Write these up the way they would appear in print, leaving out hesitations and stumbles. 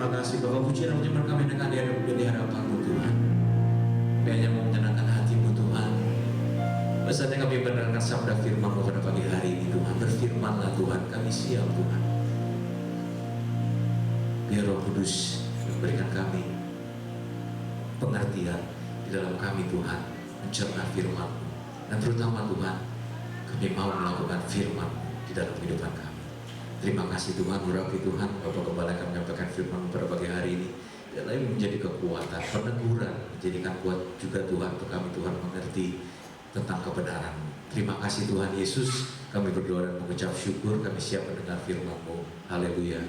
terima kasih Bapak, puji dan penyembah kami dengan di hadapan-Mu Tuhan. Kami hanya mau menyenangkan hati-Mu Tuhan. Saatnya kami mendengarkan sabda firman-Mu pada pagi hari ini Tuhan. Berfirmanlah Tuhan, kami siap Tuhan. Biar Roh Kudus memberikan kami pengertian di dalam kami Tuhan, mencerna firman-Mu. Dan terutama Tuhan, kami mau melakukan firman-Mu di dalam kehidupan kami. Terima kasih Tuhan, urapi Tuhan, Bapak Gembala yang menyampaikan firman pada pagi hari ini. Dan lain menjadi kekuatan, peneguran, menjadikan kuat juga Tuhan untuk kami Tuhan mengerti tentang kebenaran. Terima kasih Tuhan Yesus, kami berdoa dan mengucap syukur, kami siap mendengar firman-Mu. Haleluya.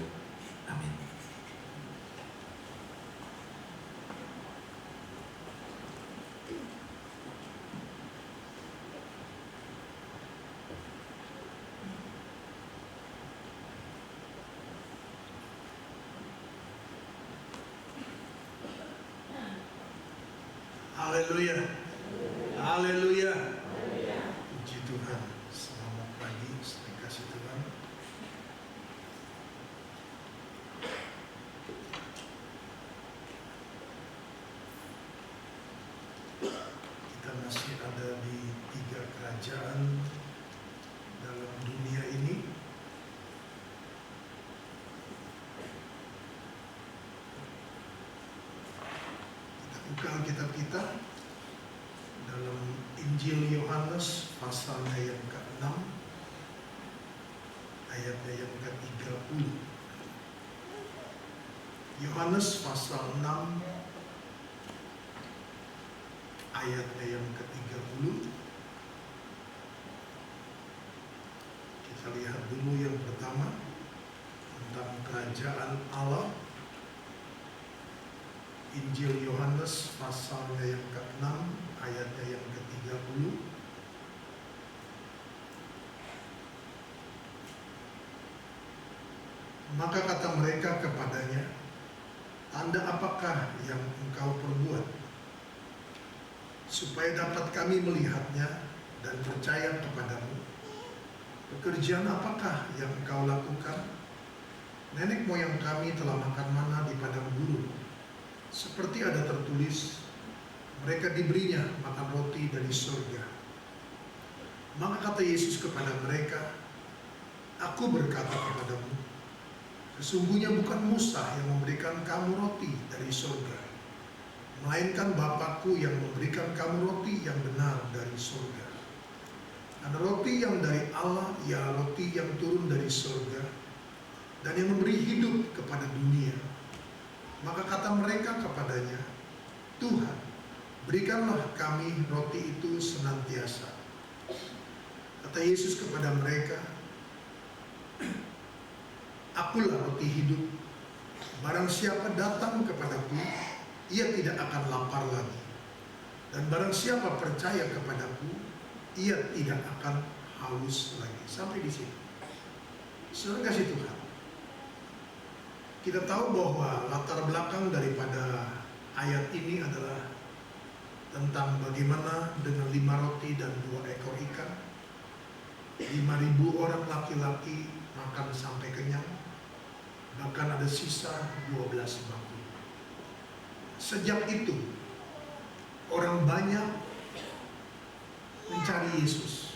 Amin. Haleluya, haleluya, puji Tuhan. Selamat pagi, terima kasih Tuhan. Kita masih ada di 3 kerajaan dalam dunia ini. Buka Alkitab kita dalam Injil Yohanes pasalnya yang ke-6 ayatnya yang ke-30. Yohanes pasal 6 ayatnya yang ke-30. Kita lihat dulu yang pertama tentang kerajaan Allah. Injil Yohanes pasalnya yang ke-6 ayatnya yang ke-30. Maka kata mereka kepadanya, tanda apakah yang engkau perbuat, supaya dapat kami melihatnya dan percaya kepadamu? Pekerjaan apakah yang engkau lakukan? Nenek moyang kami telah makan mana di padang gurun, seperti ada tertulis, mereka diberinya makan roti dari surga. Maka kata Yesus kepada mereka, aku berkata kepadamu, sesungguhnya bukan Musa yang memberikan kamu roti dari surga, melainkan Bapakku yang memberikan kamu roti yang benar dari surga. Dan roti yang dari Allah ialah roti yang turun dari surga, dan yang memberi hidup kepada dunia. Maka kata mereka kepadanya, Tuhan, berikanlah kami roti itu senantiasa. Kata Yesus kepada mereka, akulah roti hidup. Barang siapa datang kepadaku, ia tidak akan lapar lagi. Dan barang siapa percaya kepadaku, ia tidak akan haus lagi. Sampai di sini. Saudara kasih Tuhan. Kita tahu bahwa latar belakang daripada ayat ini adalah tentang bagaimana dengan 5 roti dan 2 ekor ikan 5.000 orang laki-laki makan sampai kenyang, bahkan ada sisa 12 bangku. Sejak itu orang banyak mencari Yesus.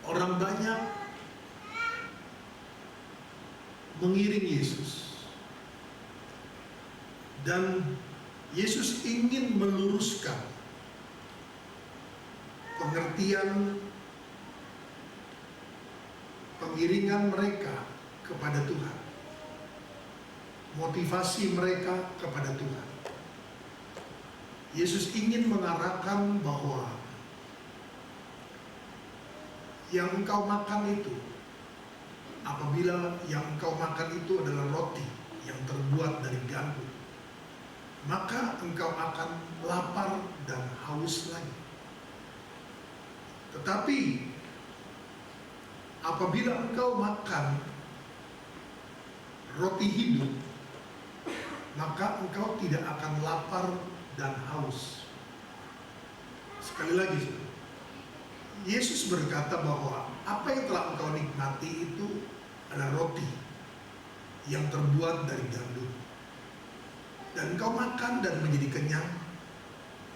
Orang banyak mengiring Yesus, dan Yesus ingin meluruskan pengertian pengiringan mereka kepada Tuhan, motivasi mereka kepada Tuhan. Yesus ingin mengarahkan bahwa yang engkau makan itu, apabila yang engkau makan itu adalah roti yang terbuat dari gandum, maka engkau akan lapar dan haus lagi. Tetapi apabila engkau makan roti hidup, maka engkau tidak akan lapar dan haus. Sekali lagi, Yesus berkata bahwa apa yang telah engkau nikmati itu adalah roti yang terbuat dari gandum. Dan engkau makan dan menjadi kenyang,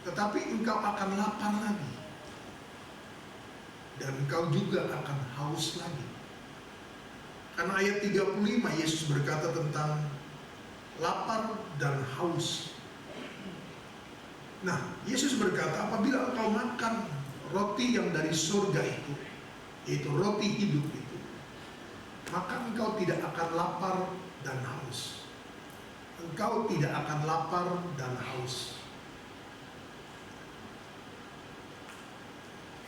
tetapi engkau akan lapar lagi. Dan engkau juga akan haus lagi. Karena ayat 35 Yesus berkata tentang lapar dan haus. Nah, Yesus berkata, apabila engkau makan roti yang dari surga itu, yaitu roti hidup itu, maka engkau tidak akan lapar dan haus. Engkau tidak akan lapar dan haus.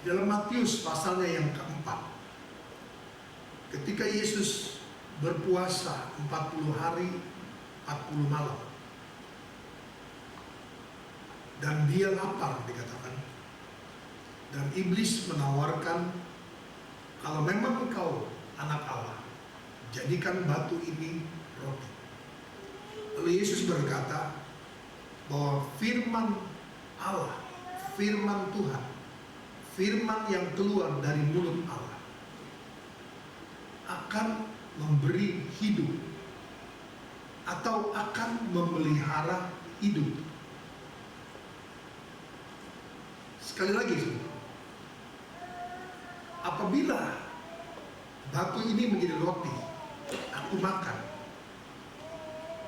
Dalam Matius pasalnya yang keempat, ketika Yesus berpuasa 40 hari 40 malam dan dia lapar dikatakan, dan iblis menawarkan, kalau memang engkau anak Allah, jadikan batu ini roti. Lalu Yesus berkata bahwa firman Allah, firman Tuhan, firman yang keluar dari mulut Allah akan memberi hidup atau akan memelihara hidup. Sekali lagi, apabila batu ini menjadi roti, aku makan,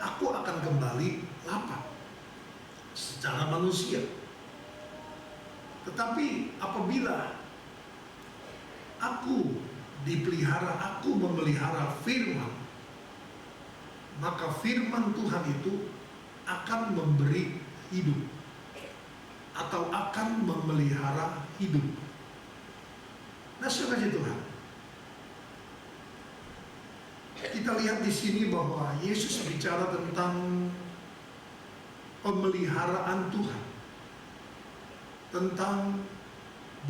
aku akan kembali lapar secara manusia. Tetapi apabila aku dipelihara, aku memelihara firman, maka firman Tuhan itu akan memberi hidup atau akan memelihara hidup. Nah, saudara Tuhan, kita lihat di sini bahwa Yesus bicara tentang pemeliharaan Tuhan, tentang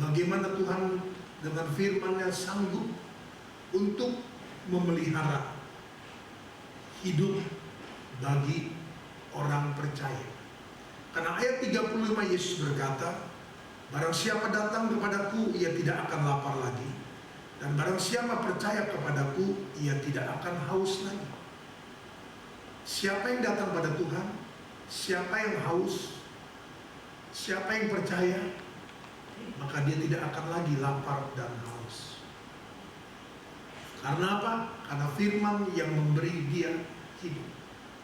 bagaimana Tuhan dengan firman-Nya sanggup untuk memelihara hidup bagi orang percaya. Karena ayat 35 Yesus berkata, barang siapa datang kepadaku, ia tidak akan lapar lagi. Dan barang siapa percaya kepadaku, ia tidak akan haus lagi. Siapa yang datang pada Tuhan, siapa yang haus, siapa yang percaya, maka dia tidak akan lagi lapar dan haus. Karena apa? Karena firman yang memberi dia hidup.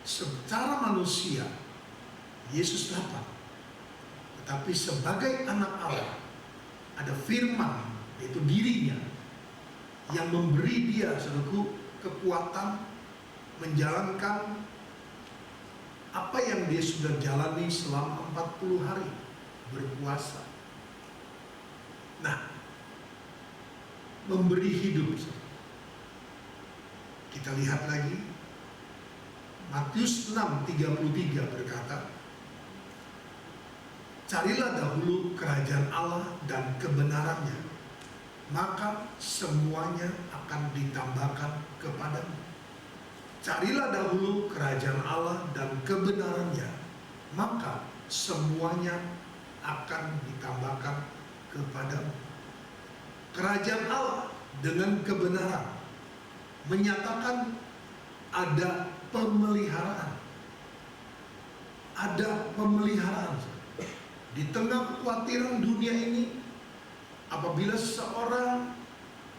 Secara manusia, Yesus lapar. Tetapi sebagai anak Allah, ada firman, yaitu dirinya, yang memberi dia, saudaraku, kekuatan menjalankan apa yang dia sudah jalani selama 40 hari berpuasa. Nah, memberi hidup. Kita lihat lagi Matius 6:33 berkata, carilah dahulu kerajaan Allah dan kebenarannya, maka semuanya akan ditambahkan kepadamu. Carilah dahulu kerajaan Allah dan kebenarannya, maka semuanya akan ditambahkan kepadamu. Kerajaan Allah dengan kebenaran menyatakan ada pemeliharaan. Ada pemeliharaan. Di tengah kekhawatiran dunia ini, apabila seseorang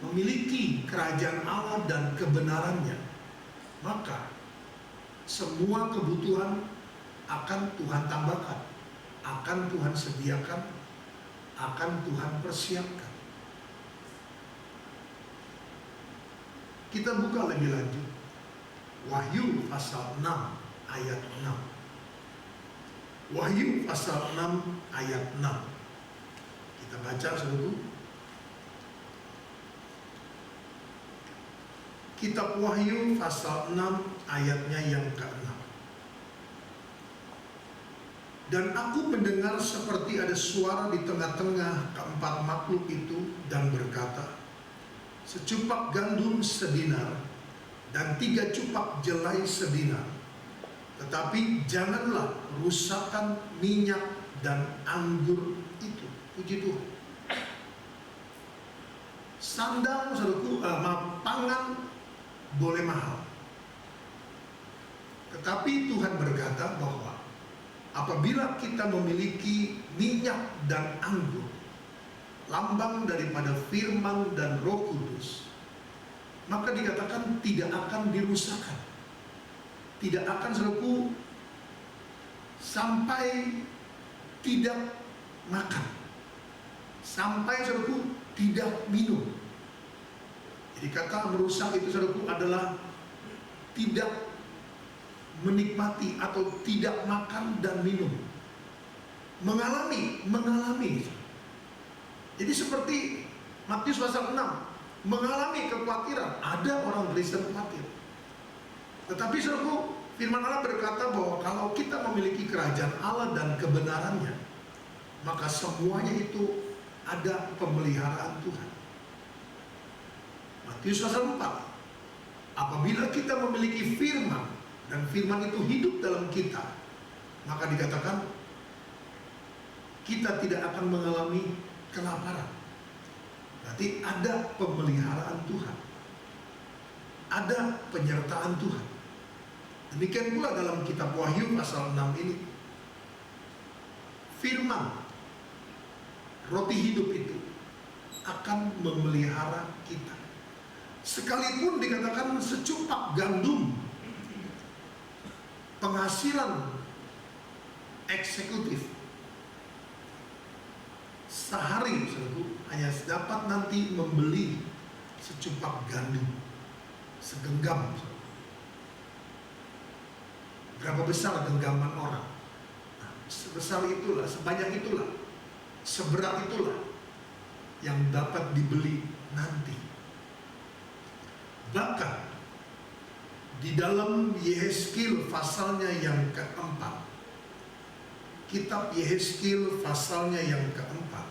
memiliki kerajaan Allah dan kebenarannya, maka semua kebutuhan akan Tuhan tambahkan, akan Tuhan sediakan, akan Tuhan persiapkan. Kita buka lebih lanjut Wahyu pasal 6 ayat 6. Wahyu pasal 6 ayat 6. Kita baca saudara. Kitab Wahyu pasal 6 ayatnya yang ke-6. Dan aku mendengar seperti ada suara di tengah-tengah keempat makhluk itu dan berkata, secupak gandum sedinar dan 3 cupak jelai sedinar, tetapi janganlah rusakkan minyak dan anggur itu. Puji Tuhan. Sandang, saudaraku, pangan boleh mahal, Tetapi Tuhan berkata bahwa apabila kita memiliki minyak dan anggur, lambang daripada firman dan Roh Kudus, maka dikatakan tidak akan dirusakkan, tidak akan saudaraku sampai tidak makan, sampai saudaraku tidak minum. Jadi kata merusak itu saudaraku adalah tidak menikmati atau tidak makan dan minum, mengalami. Jadi seperti Matius pasal 6, mengalami kekhawatiran. Ada orang Kristen khawatir, tetapi saudaraku, firman Allah berkata bahwa kalau kita memiliki kerajaan Allah dan kebenarannya, maka semuanya itu ada pemeliharaan Tuhan. Matius pasal 4, apabila kita memiliki firman dan firman itu hidup dalam kita, maka dikatakan kita tidak akan mengalami kelaparan. Berarti ada pemeliharaan Tuhan, ada penyertaan Tuhan. Demikian pula dalam kitab Wahyu pasal 6 ini, firman roti hidup itu akan memelihara kita. Sekalipun dikatakan secupak gandum penghasilan eksekutif sehari hanya dapat nanti membeli secupak gandum, segenggam. Berapa besar genggaman orang? Nah, sebesar itulah, sebanyak itulah, seberat itulah yang dapat dibeli nanti. Bahkan di dalam Yehezkiel pasalnya yang keempat, kitab Yehezkiel pasalnya yang keempat,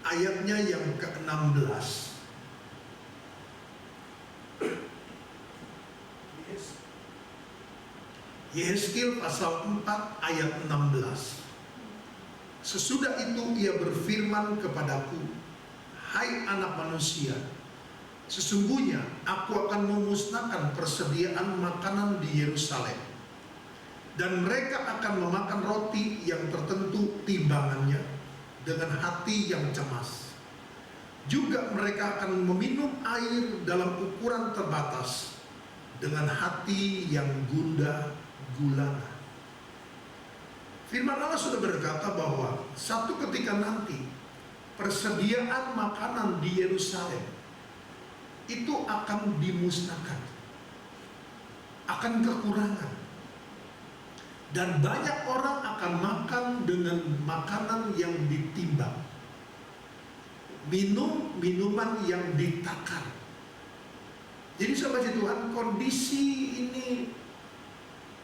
ayatnya yang ke-16. Yehezkiel pasal 4 ayat 16. Sesudah itu ia berfirman kepadaku, hai anak manusia, sesungguhnya aku akan memusnahkan persediaan makanan di Yerusalem, dan mereka akan memakan roti yang tertentu timbangannya dengan hati yang cemas. Juga mereka akan meminum air dalam ukuran terbatas dengan hati yang gundah gulana. Firman Allah sudah berkata bahwa satu ketika nanti persediaan makanan di Yerusalem itu akan dimusnahkan, akan kekurangan, dan banyak orang akan makan dengan makanan yang ditimbang, minum minuman yang ditakar. Jadi sahabat Tuhan, kondisi ini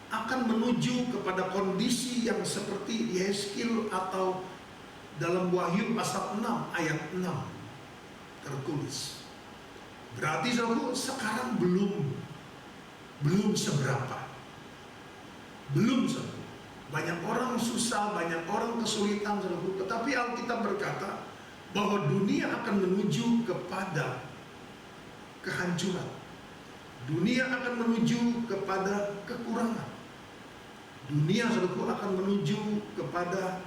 akan menuju kepada kondisi yang seperti Yehezkiel atau dalam Wahyu pasal 6 ayat 6 tertulis. Berarti saudara, sekarang belum seberapa. Belum saudara. Banyak orang susah, banyak orang kesulitan saudara. Tetapi Alkitab berkata bahwa dunia akan menuju kepada kehancuran. Dunia akan menuju kepada kekurangan. Dunia saudaraku akan menuju kepada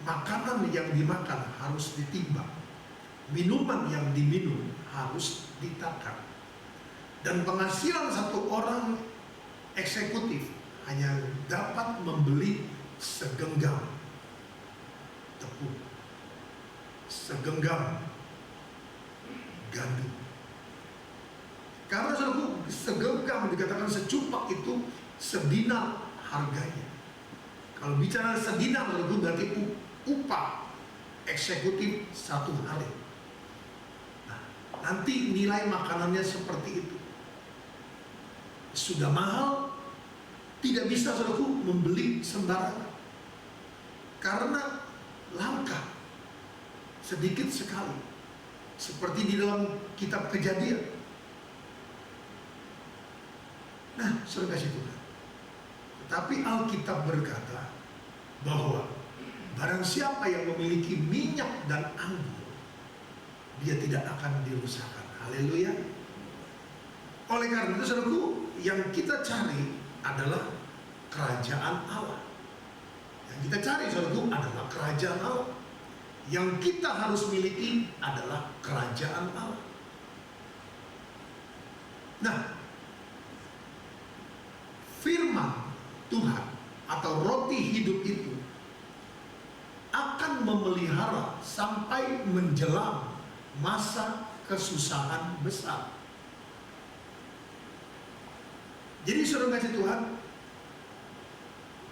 makanan yang dimakan harus ditimbang, minuman yang diminum harus ditakar, dan penghasilan satu orang eksekutif hanya dapat membeli segenggam tepung, segenggam gandum. Karena saudaraku, segenggam dikatakan secupak itu sedinar harganya. Kalau bicara sedinar itu berarti upah eksekutif satu hari. Nah, nanti nilai makanannya seperti itu. Sudah mahal, tidak bisa saudaraku membeli sembarangan, karena langka, sedikit sekali. Seperti di dalam kitab Kejadian. Nah, saudara kasih Tuhan. Tapi Alkitab berkata bahwa barang siapa yang memiliki minyak dan anggur, dia tidak akan dirusakkan. Haleluya. Oleh karena itu saudaraku, yang kita cari adalah kerajaan Allah. Yang kita cari saudaraku adalah kerajaan Allah. Yang kita harus miliki adalah kerajaan Allah. Nah, firman Tuhan atau roti hidup itu akan memelihara sampai menjelang masa kesusahan besar. Jadi saudara kasih Tuhan,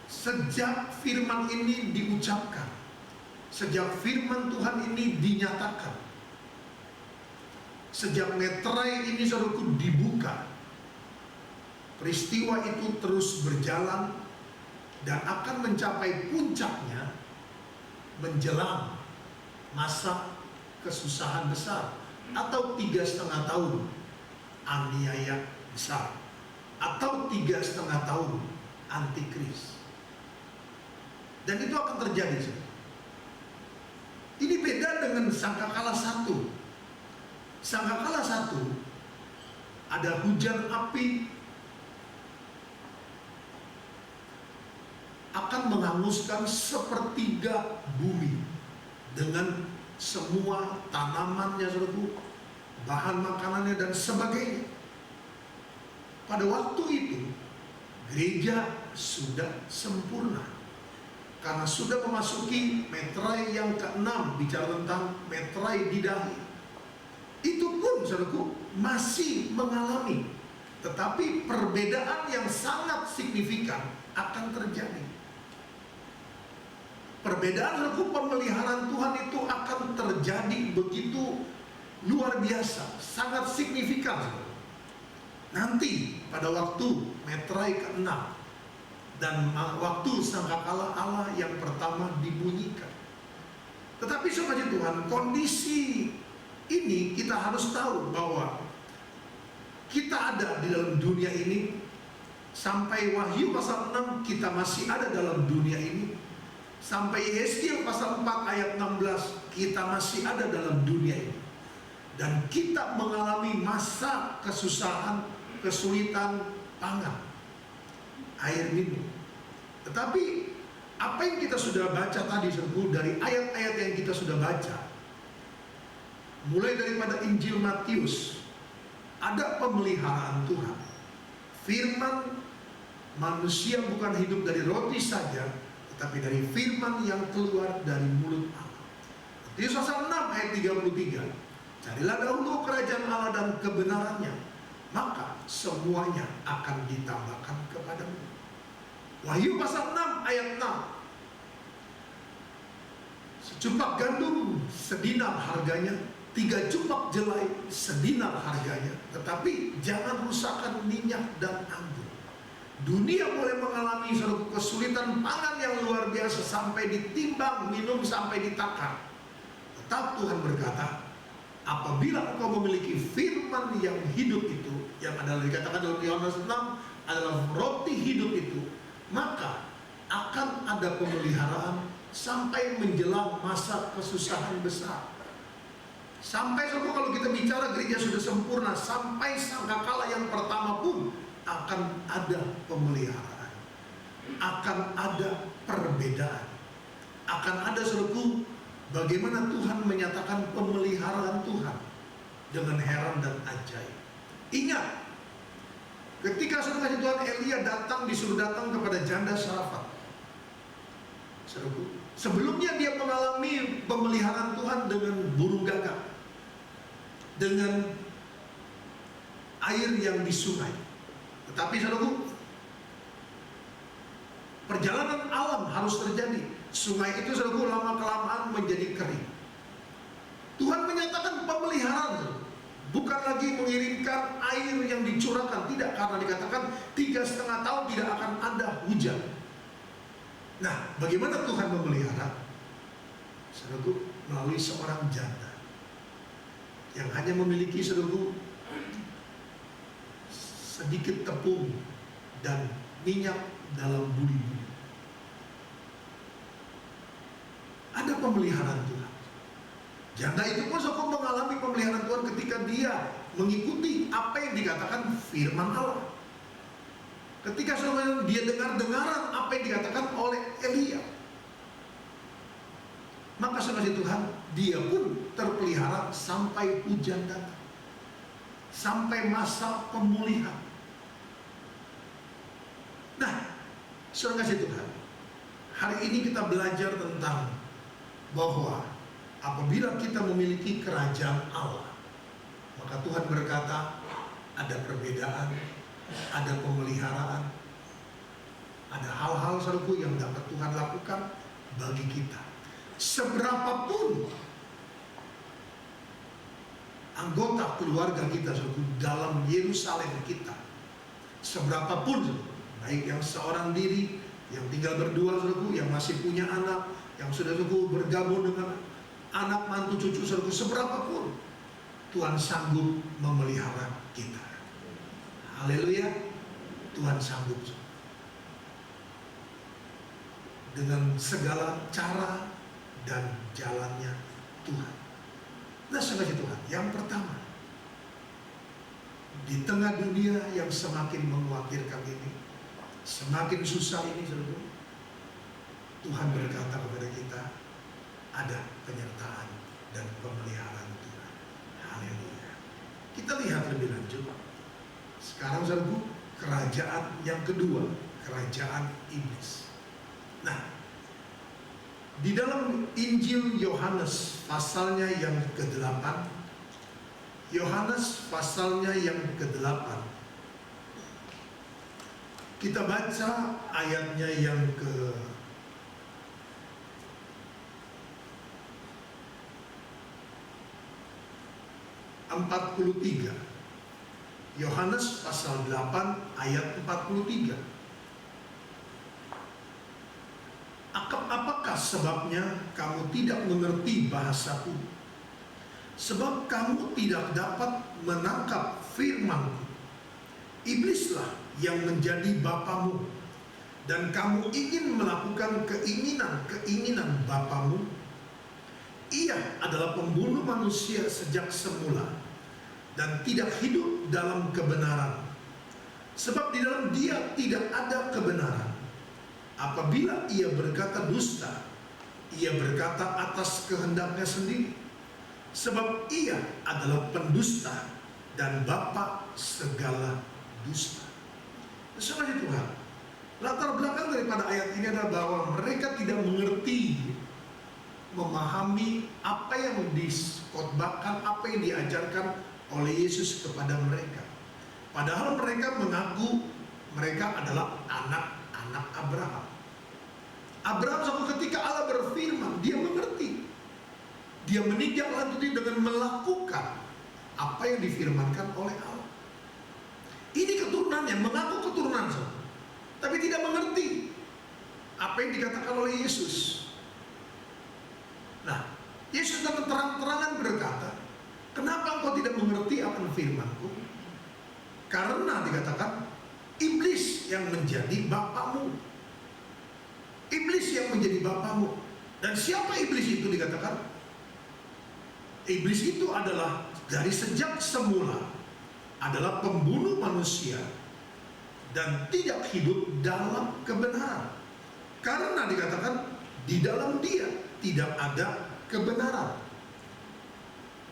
sejak firman ini diucapkan, sejak firman Tuhan ini dinyatakan, sejak meterai ini saudaraku dibuka, peristiwa itu terus berjalan dan akan mencapai puncaknya menjelang masa kesusahan besar atau 3,5 tahun aniaya besar atau 3,5 tahun antikris. Dan itu akan terjadi. Ini beda dengan sangkakala 1. Sangkakala 1 ada hujan api akan menghanguskan sepertiga bumi dengan semua tanamannya, saudaraku, bahan makanannya dan sebagainya. Pada waktu itu gereja sudah sempurna karena sudah memasuki meterai yang ke-6, bicara tentang meterai di dahi. Itu pun saudaraku masih mengalami, tetapi perbedaan yang sangat signifikan akan terjadi. Perbedaan saudaraku, pemeliharaan Tuhan itu akan terjadi begitu luar biasa, sangat signifikan, saudara. Nanti pada waktu meterai ke-6 dan waktu sangkakala Allah yang pertama dibunyikan. Tetapi saudara Tuhan, kondisi ini kita harus tahu bahwa kita ada di dalam dunia ini. Sampai Wahyu pasal 6 kita masih ada dalam dunia ini. Sampai Yesaya pasal 4 ayat 16 kita masih ada dalam dunia ini. Dan kita mengalami masa kesusahan, kesulitan pangan, air minum. Tetapi apa yang kita sudah baca tadi dari ayat-ayat yang kita sudah baca, mulai daripada Injil Matius, ada pemeliharaan Tuhan. Firman manusia bukan hidup dari roti saja, tetapi dari firman yang keluar dari mulut Allah. Matius pasal 6 ayat 33. Carilah dahulu kerajaan Allah dan kebenarannya, maka semuanya akan ditambahkan kepadamu. Wahyu pasal 6 ayat 6. Secupak gandum sedinar harganya, 3 cupak jelai sedinar harganya, tetapi jangan rusakkan minyak dan anggur. Dunia boleh mengalami suatu kesulitan pangan yang luar biasa sampai ditimbang, minum sampai ditakar. Tetap Tuhan berkata, apabila engkau memiliki firman yang hidup itu, yang adalah dikatakan dalam Yohanes 6 adalah roti hidup itu, maka akan ada pemeliharaan sampai menjelang masa kesusahan besar. Sampai kalau kita bicara gereja sudah sempurna, sampai sangkakala yang pertama pun akan ada pemeliharaan, akan ada perbedaan, akan ada suatu bagaimana Tuhan menyatakan pemeliharaan Tuhan dengan heran dan ajaib. Ingat, ketika saudara Tuhan Elia datang, disuruh datang kepada janda Sarafat. Sebelumnya dia mengalami pemeliharaan Tuhan dengan burung gagak, dengan air yang di sungai. Tetapi saudaraku, perjalanan alam harus terjadi. Sungai itu saudaraku lama-kelamaan menjadi kering. Tuhan menyatakan pemeliharaan, bukan lagi mengirimkan air yang dicurahkan, tidak, karena dikatakan 3,5 tahun tidak akan ada hujan. Nah, bagaimana Tuhan memelihara? Saudaraku, melalui seorang janda yang hanya memiliki saudaraku sedikit tepung dan minyak dalam budi-budi. Ada pemeliharaan Tuhan. Janda itu pun saudara mengalami pemeliharaan Tuhan ketika dia mengikuti apa yang dikatakan firman Allah. Ketika saudara dia dengar-dengaran apa yang dikatakan oleh Elia, maka saudara Tuhan, dia pun terpelihara sampai hujan datang, sampai masa pemulihan. Nah, saudara Tuhan, hari ini kita belajar tentang bahwa apabila kita memiliki kerajaan Allah, maka Tuhan berkata ada perbedaan, ada pemeliharaan, ada hal-hal saudaraku yang dapat Tuhan lakukan bagi kita. Seberapapun anggota keluarga kita saudaraku dalam Yerusalem kita, seberapapun saudaraku, baik yang seorang diri, yang tinggal berdua saudaraku, yang masih punya anak, yang sudah saudaraku bergabung dengan anak mantu cucu saudaraku, seberapapun Tuhan sanggup memelihara kita. Haleluya, Tuhan sanggup dengan segala cara dan jalannya Tuhan. Nah, saudara Tuhan, yang pertama, di tengah dunia yang semakin mengkhawatirkan ini, semakin susah ini, saudara, Tuhan berkata kepada kita, ada penyertaan dan pemeliharaan Tuhan. Haleluya. Kita lihat lebih lanjut. Sekarang saudara, kerajaan yang kedua, kerajaan iblis. Nah, di dalam Injil Yohanes pasalnya yang ke-8, Yohanes pasalnya yang ke-8, kita baca ayatnya yang ke-43. Yohanes pasal 8 ayat 43. Apakah sebabnya kamu tidak mengerti bahasaku? Sebab kamu tidak dapat menangkap firmanku. Iblislah yang menjadi bapamu, dan kamu ingin melakukan keinginan bapamu. Ia adalah pembunuh manusia sejak semula, dan tidak hidup dalam kebenaran, sebab di dalam dia tidak ada kebenaran. Apabila ia berkata dusta, ia berkata atas kehendaknya sendiri, sebab ia adalah pendusta dan bapa segala dusta. Saudara Tuhan, latar belakang daripada ayat ini adalah bahwa mereka tidak mengerti, memahami apa yang dikhotbahkan, apa yang diajarkan oleh Yesus kepada mereka. Padahal mereka mengaku mereka adalah anak-anak Abraham. Abraham suatu ketika Allah berfirman, dia mengerti. Dia meninjau lanjuti dengan melakukan apa yang difirmankan oleh Allah. Ini keturunannya, mengaku keturunan, tapi tidak mengerti apa yang dikatakan oleh Yesus. Nah, Yesus dengan terang-terangan berkata, kenapa engkau tidak mengerti akan firmanku? Karena dikatakan iblis yang menjadi bapamu. Iblis yang menjadi bapamu. Dan siapa iblis itu dikatakan? Iblis itu adalah dari sejak semula adalah pembunuh manusia dan tidak hidup dalam kebenaran. Karena dikatakan di dalam dia tidak ada kebenaran.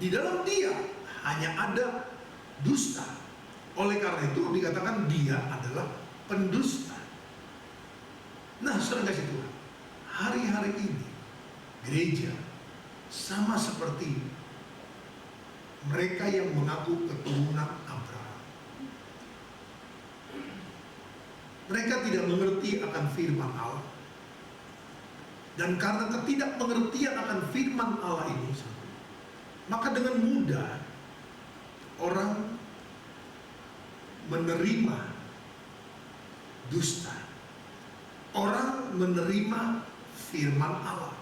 Di dalam dia hanya ada dusta. Oleh karena itu dikatakan dia adalah pendusta. Nah, saudara kasih Tuhan, hari-hari ini gereja sama seperti mereka yang mengaku keturunan Abraham. Mereka tidak mengerti akan firman Allah. Dan karena ketidakmengertian akan firman Allah ini, maka dengan mudah orang menerima dusta. Orang menerima firman Allah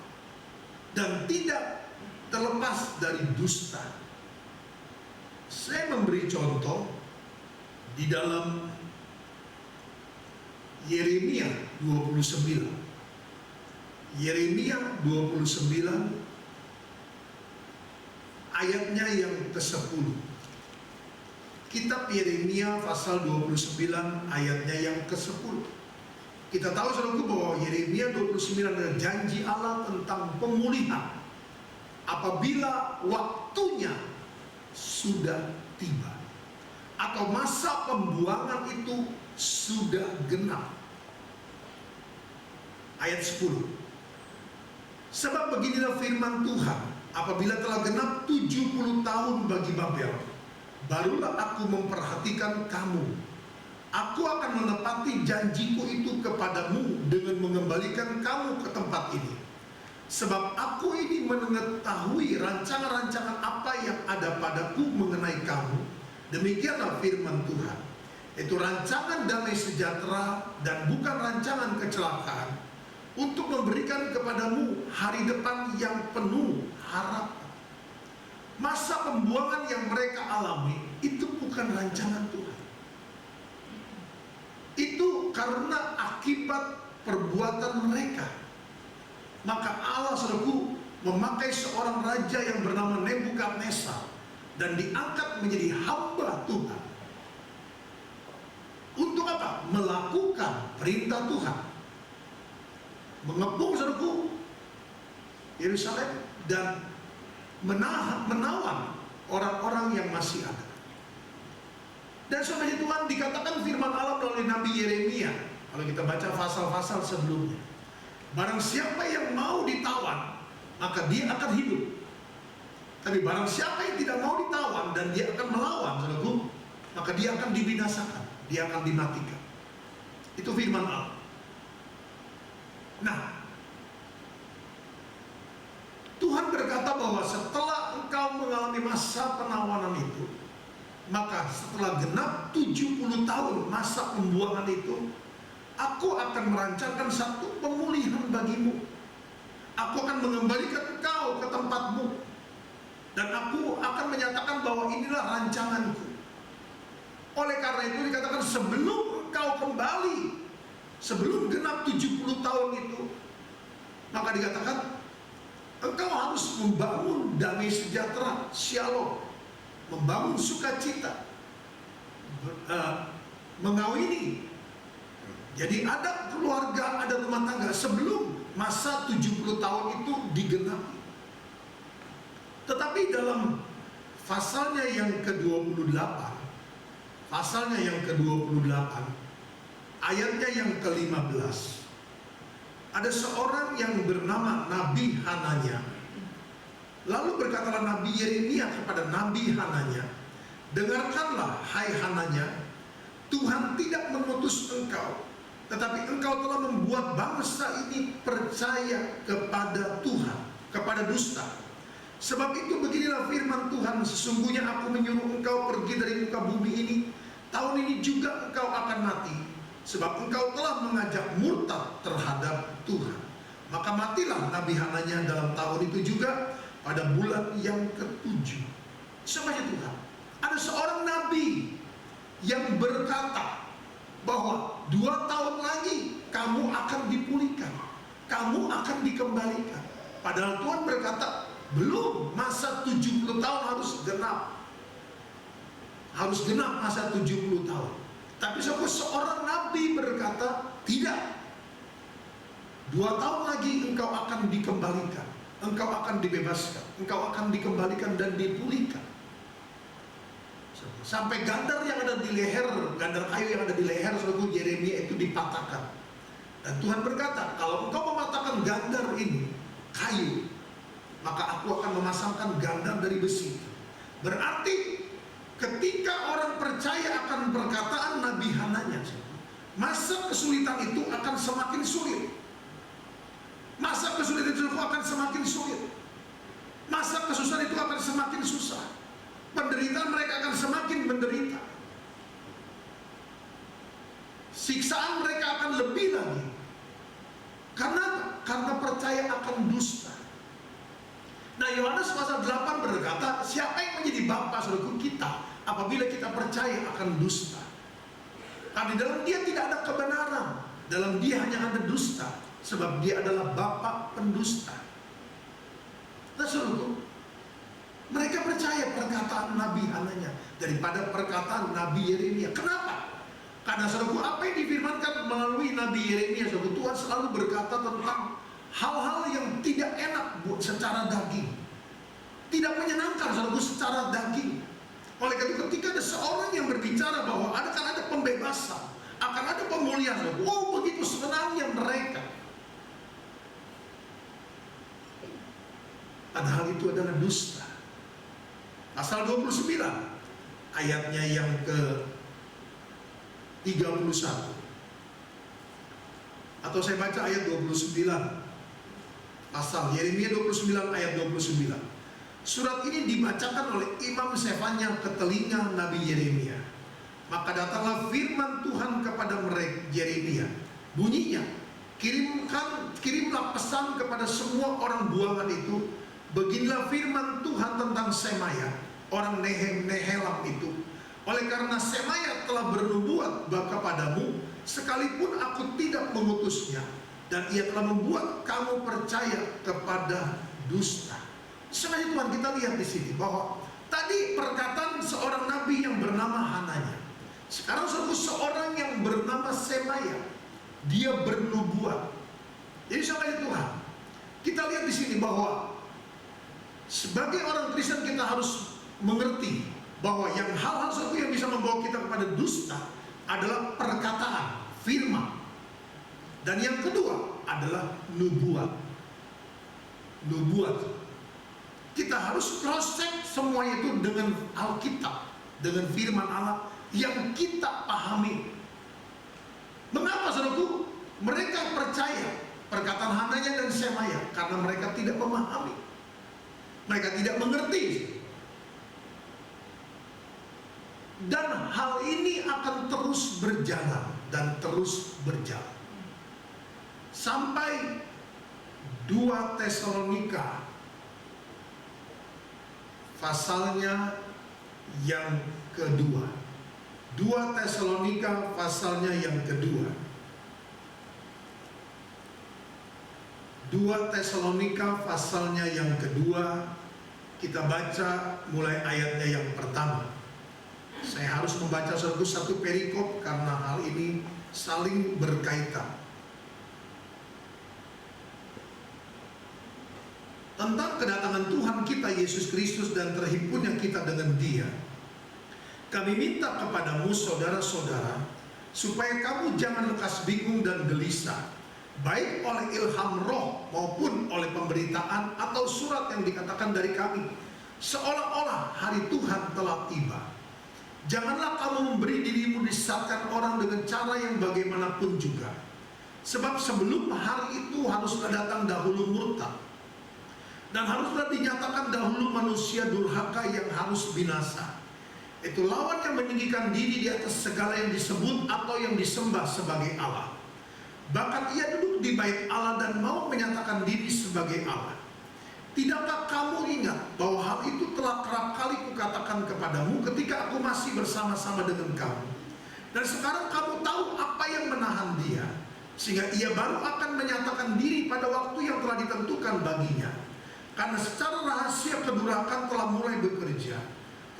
dan tidak terlepas dari dusta. Saya memberi contoh di dalam Yeremia 29. Yeremia 29 ayatnya yang ke-10. Kitab Yeremia pasal 29 ayatnya yang ke-10. Kita tahu saudaraku bahwa Yeremia 29 adalah janji Allah tentang pemulihan apabila waktunya sudah tiba, atau masa pembuangan itu sudah genap. Ayat 10. Sebab beginilah firman Tuhan, apabila telah genap 70 tahun bagi Babel, barulah aku memperhatikan kamu. Aku akan menepati janjiku itu kepadamu dengan mengembalikan kamu ke tempat ini. Sebab aku ini mengetahui rancangan-rancangan apa yang ada padaku mengenai kamu. Demikianlah firman Tuhan. Itu rancangan damai sejahtera dan bukan rancangan kecelakaan, untuk memberikan kepadamu hari depan yang penuh harapan. Masa pembuangan yang mereka alami itu bukan rancangan Tuhan. Itu karena akibat perbuatan mereka. Maka Allah, saudaraku, memakai seorang raja yang bernama Nebukadnezar dan diangkat menjadi hamba Tuhan. Untuk apa? Melakukan perintah Tuhan, mengepung, saudaraku, Yerusalem dan menawan orang-orang yang masih ada. Dan saudara Tuhan, dikatakan firman Allah melalui Nabi Yeremia, kalau kita baca pasal-pasal sebelumnya, barang siapa yang mau ditawan, maka dia akan hidup. Tapi barang siapa yang tidak mau ditawan dan dia akan melawan, saudaraku, maka dia akan dibinasakan, dia akan dimatikan. Itu firman Allah. Nah, Tuhan berkata bahwa setelah engkau mengalami masa penawanan itu, maka setelah genap 70 tahun masa pembuangan itu, aku akan merancangkan satu pemulihan bagimu. Aku akan mengembalikan engkau ke tempatmu, dan aku akan menyatakan bahwa inilah rancanganku. Oleh karena itu dikatakan sebelum engkau kembali, sebelum genap 70 tahun itu, maka dikatakan engkau harus membangun damai sejahtera, shalom, membangun sukacita, mengawini. Jadi ada keluarga, ada rumah tangga sebelum masa 70 tahun itu digenapi. Tetapi dalam pasalnya yang ke-28, pasalnya yang ke-28, ayatnya yang ke-15, ada seorang yang bernama Nabi Hananya. Lalu berkatalah Nabi Yeremia kepada Nabi Hananya, dengarkanlah hai Hananya, Tuhan tidak mengutus engkau, tetapi engkau telah membuat bangsa ini percaya kepada Tuhan, kepada dusta. Sebab itu beginilah firman Tuhan, sesungguhnya aku menyuruh engkau pergi dari muka bumi ini, tahun ini juga engkau akan mati, sebab engkau telah mengajak murtad terhadap Tuhan. Maka matilah Nabi Hananya dalam tahun itu juga, pada bulan yang ke-7. Semuanya Tuhan, ada seorang nabi yang berkata bahwa 2 tahun lagi kamu akan dipulihkan, kamu akan dikembalikan. Padahal Tuhan berkata belum, masa 70 tahun harus genap. Harus genap masa 70 tahun. Tapi seorang nabi berkata tidak, 2 tahun lagi engkau akan dikembalikan, engkau akan dibebaskan, engkau akan dikembalikan dan dipulihkan. Sampai gandar yang ada di leher, gandar kayu yang ada di leher saudaraku Yeremia itu dipatahkan. Dan Tuhan berkata, kalau engkau mematahkan gandar ini, kayu, maka aku akan memasangkan gandar dari besi. Berarti ketika orang percaya akan perkataan Nabi Hananya, masa kesulitan itu akan semakin sulit. Masa kesulitan itu akan semakin sulit. Masa kesusahan itu akan semakin susah. Penderitaan mereka akan semakin menderita. Siksaan mereka akan lebih lagi. Karena percaya akan dusta. Nah, Yohanes pasal 8 berkata, siapa yang menjadi bapa saudaraku kita apabila kita percaya akan dusta? Karena di dalam dia tidak ada kebenaran, dalam dia hanya ada dusta, sebab dia adalah bapa pendusta. Nah, saudaraku, Mereka percaya perkataan Nabi Hananya daripada perkataan Nabi Yeremia. Kenapa? Karena saudaraku, apa yang difirmankan melalui Nabi Yeremia, saudaraku, Tuhan selalu berkata tentang hal-hal yang tidak enak buat secara daging, tidak menyenangkan saudaraku secara daging. Oleh karena itu ketika ada seorang yang berbicara bahwa akan ada pembebasan, akan ada pemulihan, saudaraku, oh begitu senangnya mereka. Padahal itu adalah dusta. Pasal 29 ayatnya yang ke 31, atau saya baca ayat 29, pasal Yeremia 29 ayat 29. Surat ini dibacakan oleh Imam Sefanya ke telinga Nabi Yeremia. Maka datanglah firman Tuhan kepada mereka, Yeremia, bunyinya, kirimlah pesan kepada semua orang buangan itu. Beginilah firman Tuhan tentang Semaya, orang Nehelam itu. Oleh karena Semaya telah bernubuat kepadamu, sekalipun aku tidak mengutusnya, dan ia telah membuat kamu percaya kepada dusta. Sengaja Tuhan, kita lihat di sini bahwa tadi perkataan seorang nabi yang bernama Hananya. Sekarang seorang yang bernama Semaya, dia bernubuat. Jadi sengaja Tuhan, kita lihat di sini bahwa sebagai orang Kristen kita harus mengerti bahwa yang hal-hal satu yang bisa membawa kita kepada dusta adalah perkataan, firman. Dan yang kedua adalah nubuat. Nubuat. Kita harus cross-check semuanya itu dengan Alkitab, dengan firman Allah yang kita pahami. Mengapa saudaraku? Mereka percaya perkataan Hananya dan Semaya karena mereka tidak memahami. Mereka tidak mengerti. Dan hal ini akan terus berjalan dan terus berjalan sampai 2 Tesalonika pasalnya yang kedua. 2 Tesalonika pasalnya yang kedua. 2 Tesalonika pasalnya yang kedua, kita baca mulai ayatnya yang pertama. Saya harus membaca satu perikop karena hal ini saling berkaitan. Tentang kedatangan Tuhan kita Yesus Kristus dan terhimpunnya kita dengan Dia. Kami minta kepadamu saudara-saudara, supaya kamu jangan lekas bingung dan gelisah, baik oleh ilham roh maupun oleh pemberitaan atau surat yang dikatakan dari kami, seolah-olah hari Tuhan telah tiba. Janganlah kamu memberi dirimu disesatkan orang dengan cara yang bagaimanapun juga. Sebab sebelum hari itu haruslah datang dahulu murtad, dan haruslah dinyatakan dahulu manusia durhaka yang harus binasa. Itu lawan yang meninggikan diri di atas segala yang disebut atau yang disembah sebagai Allah. Bahkan ia duduk di bait Allah dan mau menyatakan diri sebagai Allah. Tidakkah kamu ingat bahwa hal itu telah kerap kali kukatakan kepadamu ketika aku masih bersama-sama dengan kamu? Dan sekarang kamu tahu apa yang menahan dia, sehingga ia baru akan menyatakan diri pada waktu yang telah ditentukan baginya. Karena secara rahasia kedurhakaan telah mulai bekerja,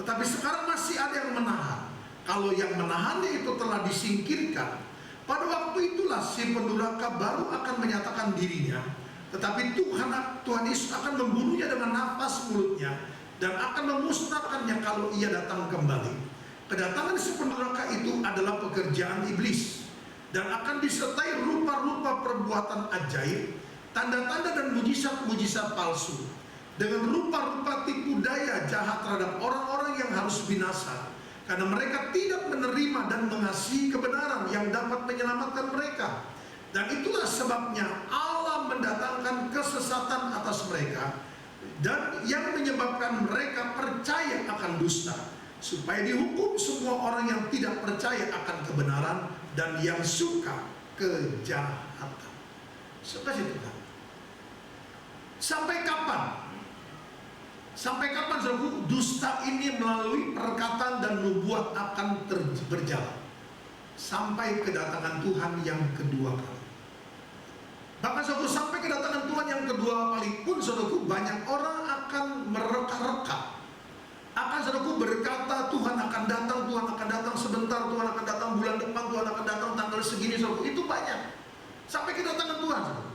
tetapi sekarang masih ada yang menahan. Kalau yang menahannya itu telah disingkirkan, pada waktu itulah si pendurhaka baru akan menyatakan dirinya. Tetapi Tuhan Yesus akan membunuhnya dengan nafas mulutnya dan akan memusnahkannya kalau ia datang kembali. Kedatangan si pendurhaka itu adalah pekerjaan iblis dan akan disertai rupa-rupa perbuatan ajaib, tanda-tanda dan mujizat-mujizat palsu, dengan rupa-rupa tipu daya jahat terhadap orang-orang yang harus binasa, karena mereka tidak menerima dan mengasihi kebenaran yang dapat menyelamatkan mereka. Dan itulah sebabnya Allah mendatangkan kesesatan atas mereka, dan yang menyebabkan mereka percaya akan dusta, supaya dihukum semua orang yang tidak percaya akan kebenaran dan yang suka kejahatan. Sampai situ kan? Sampai kapan? Sampai kapan saudaraku dusta ini melalui perkataan dan nubuat akan berjalan? Sampai kedatangan Tuhan yang kedua kali. Bahkan saudaraku, sampai kedatangan Tuhan yang kedua kali pun saudaraku, banyak orang akan mereka-reka berkata Tuhan akan datang sebentar, Tuhan akan datang bulan depan, Tuhan akan datang tanggal segini, saudara. Itu banyak. Sampai kedatangan Tuhan, saudara.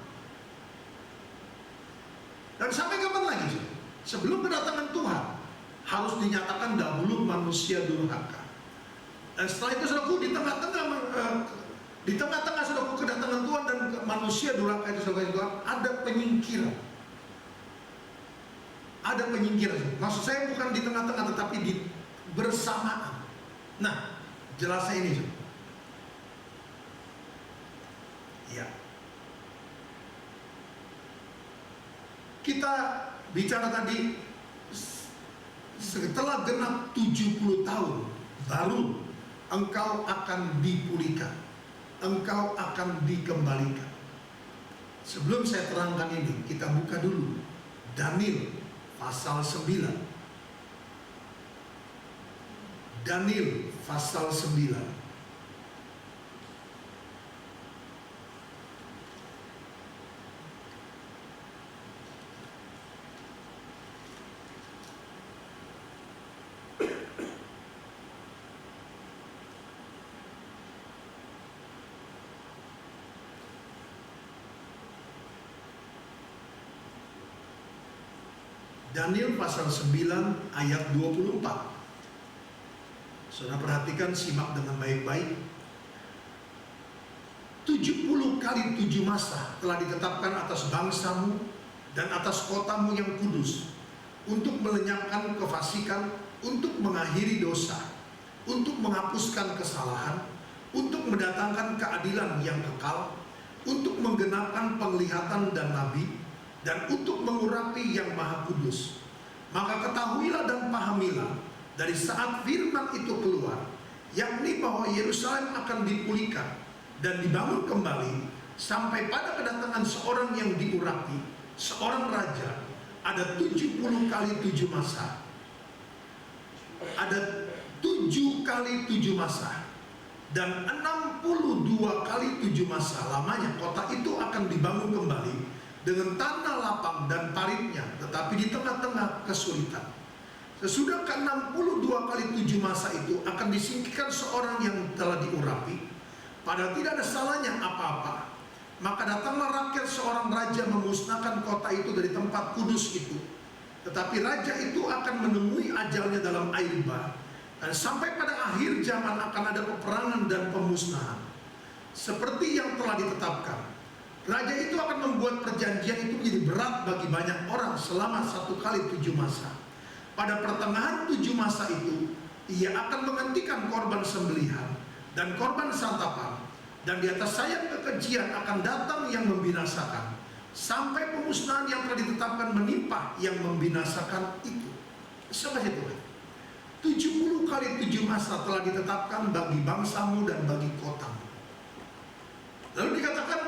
Dan sampai kapan lagi, saudara? Sebelum kedatangan Tuhan harus dinyatakan dahulu manusia durhaka. Dan setelah itu, saudaraku, di tengah-tengah saudaraku kedatangan Tuhan dan manusia durhaka itu, saudara Tuhan, ada penyingkiran. Ada penyingkiran. Maksud saya bukan di tengah-tengah, tetapi di bersamaan. Nah, jelasnya ini, saudara. Ya. Kita bicara tadi, setelah genap 70 tahun baru engkau akan dipulihkan, engkau akan dikembalikan. Sebelum saya terangkan ini, kita buka dulu Daniel pasal 9. Daniel pasal 9. Daniel pasal 9 ayat 24. Saudara perhatikan, simak dengan baik-baik. 70 kali 7 masa telah ditetapkan atas bangsamu dan atas kotamu yang kudus, untuk melenyapkan kefasikan, untuk mengakhiri dosa, untuk menghapuskan kesalahan, untuk mendatangkan keadilan yang kekal, untuk menggenapkan penglihatan dan nabi, dan untuk mengurapi yang maha kudus. Maka ketahuilah dan pahamilah dari saat firman itu keluar, yakni bahwa Yerusalem akan dipulihkan dan dibangun kembali, sampai pada kedatangan seorang yang diurapi, seorang raja. Ada 70 kali 7 masa. Ada 7 kali 7 masa. Dan 62 kali 7 masa lamanya kota itu akan dibangun kembali dengan tanah lapang dan paritnya, tetapi di tengah-tengah kesulitan. Sesudah ke-62 kali 7 masa itu akan disingkirkan seorang yang telah diurapi, padahal tidak ada salahnya apa-apa. Maka datanglah rakyat seorang raja memusnahkan kota itu dari tempat kudus itu. Tetapi raja itu akan menemui ajalnya dalam air bah, dan sampai pada akhir zaman akan ada peperangan dan pemusnahan, seperti yang telah ditetapkan. Raja itu akan membuat perjanjian itu menjadi berat bagi banyak orang selama 1 kali 7 masa. Pada pertengahan 7 masa itu, ia akan menghentikan korban sembelihan dan korban santapan, dan di atas sayap kekejian akan datang yang membinasakan, sampai pemusnahan yang telah ditetapkan menimpa yang membinasakan itu. Sampai situ. 70 kali 7 masa telah ditetapkan bagi bangsamu dan bagi kotamu. Lalu dikatakan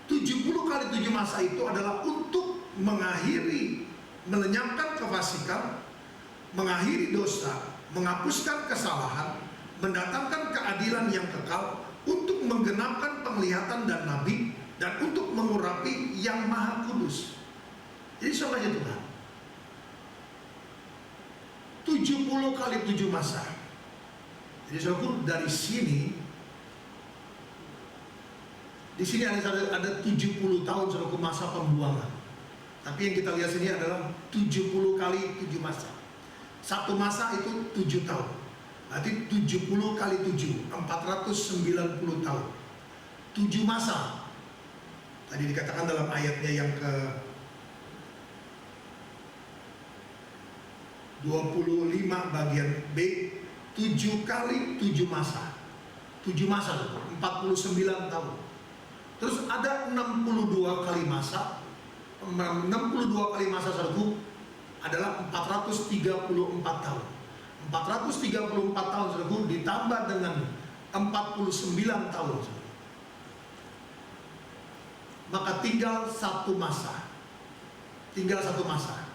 70 kali 7 masa itu adalah untuk mengakhiri, melenyapkan kefasikan, mengakhiri dosa, menghapuskan kesalahan, mendatangkan keadilan yang kekal, untuk menggenapkan penglihatan dan nabi, dan untuk mengurapi yang maha kudus. Jadi soalnya Tuhan, 70 kali 7 masa. Jadi saudaraku, dari sini, di sini ada 70 tahun saudaraku masa pembuangan. Tapi yang kita lihat sini adalah 70 kali 7 masa. Satu masa itu 7 tahun. Berarti 70 kali 7, 490 tahun. 7 masa. Tadi dikatakan dalam ayatnya yang ke 25 bagian B, 7 kali 7 masa. 7 masa, 49 tahun. Terus ada 62 kali masa. 62 kali masa saudaraku adalah 434 tahun. 434 tahun saudaraku ditambah dengan 49 tahun, maka tinggal satu masa. Tinggal satu masa.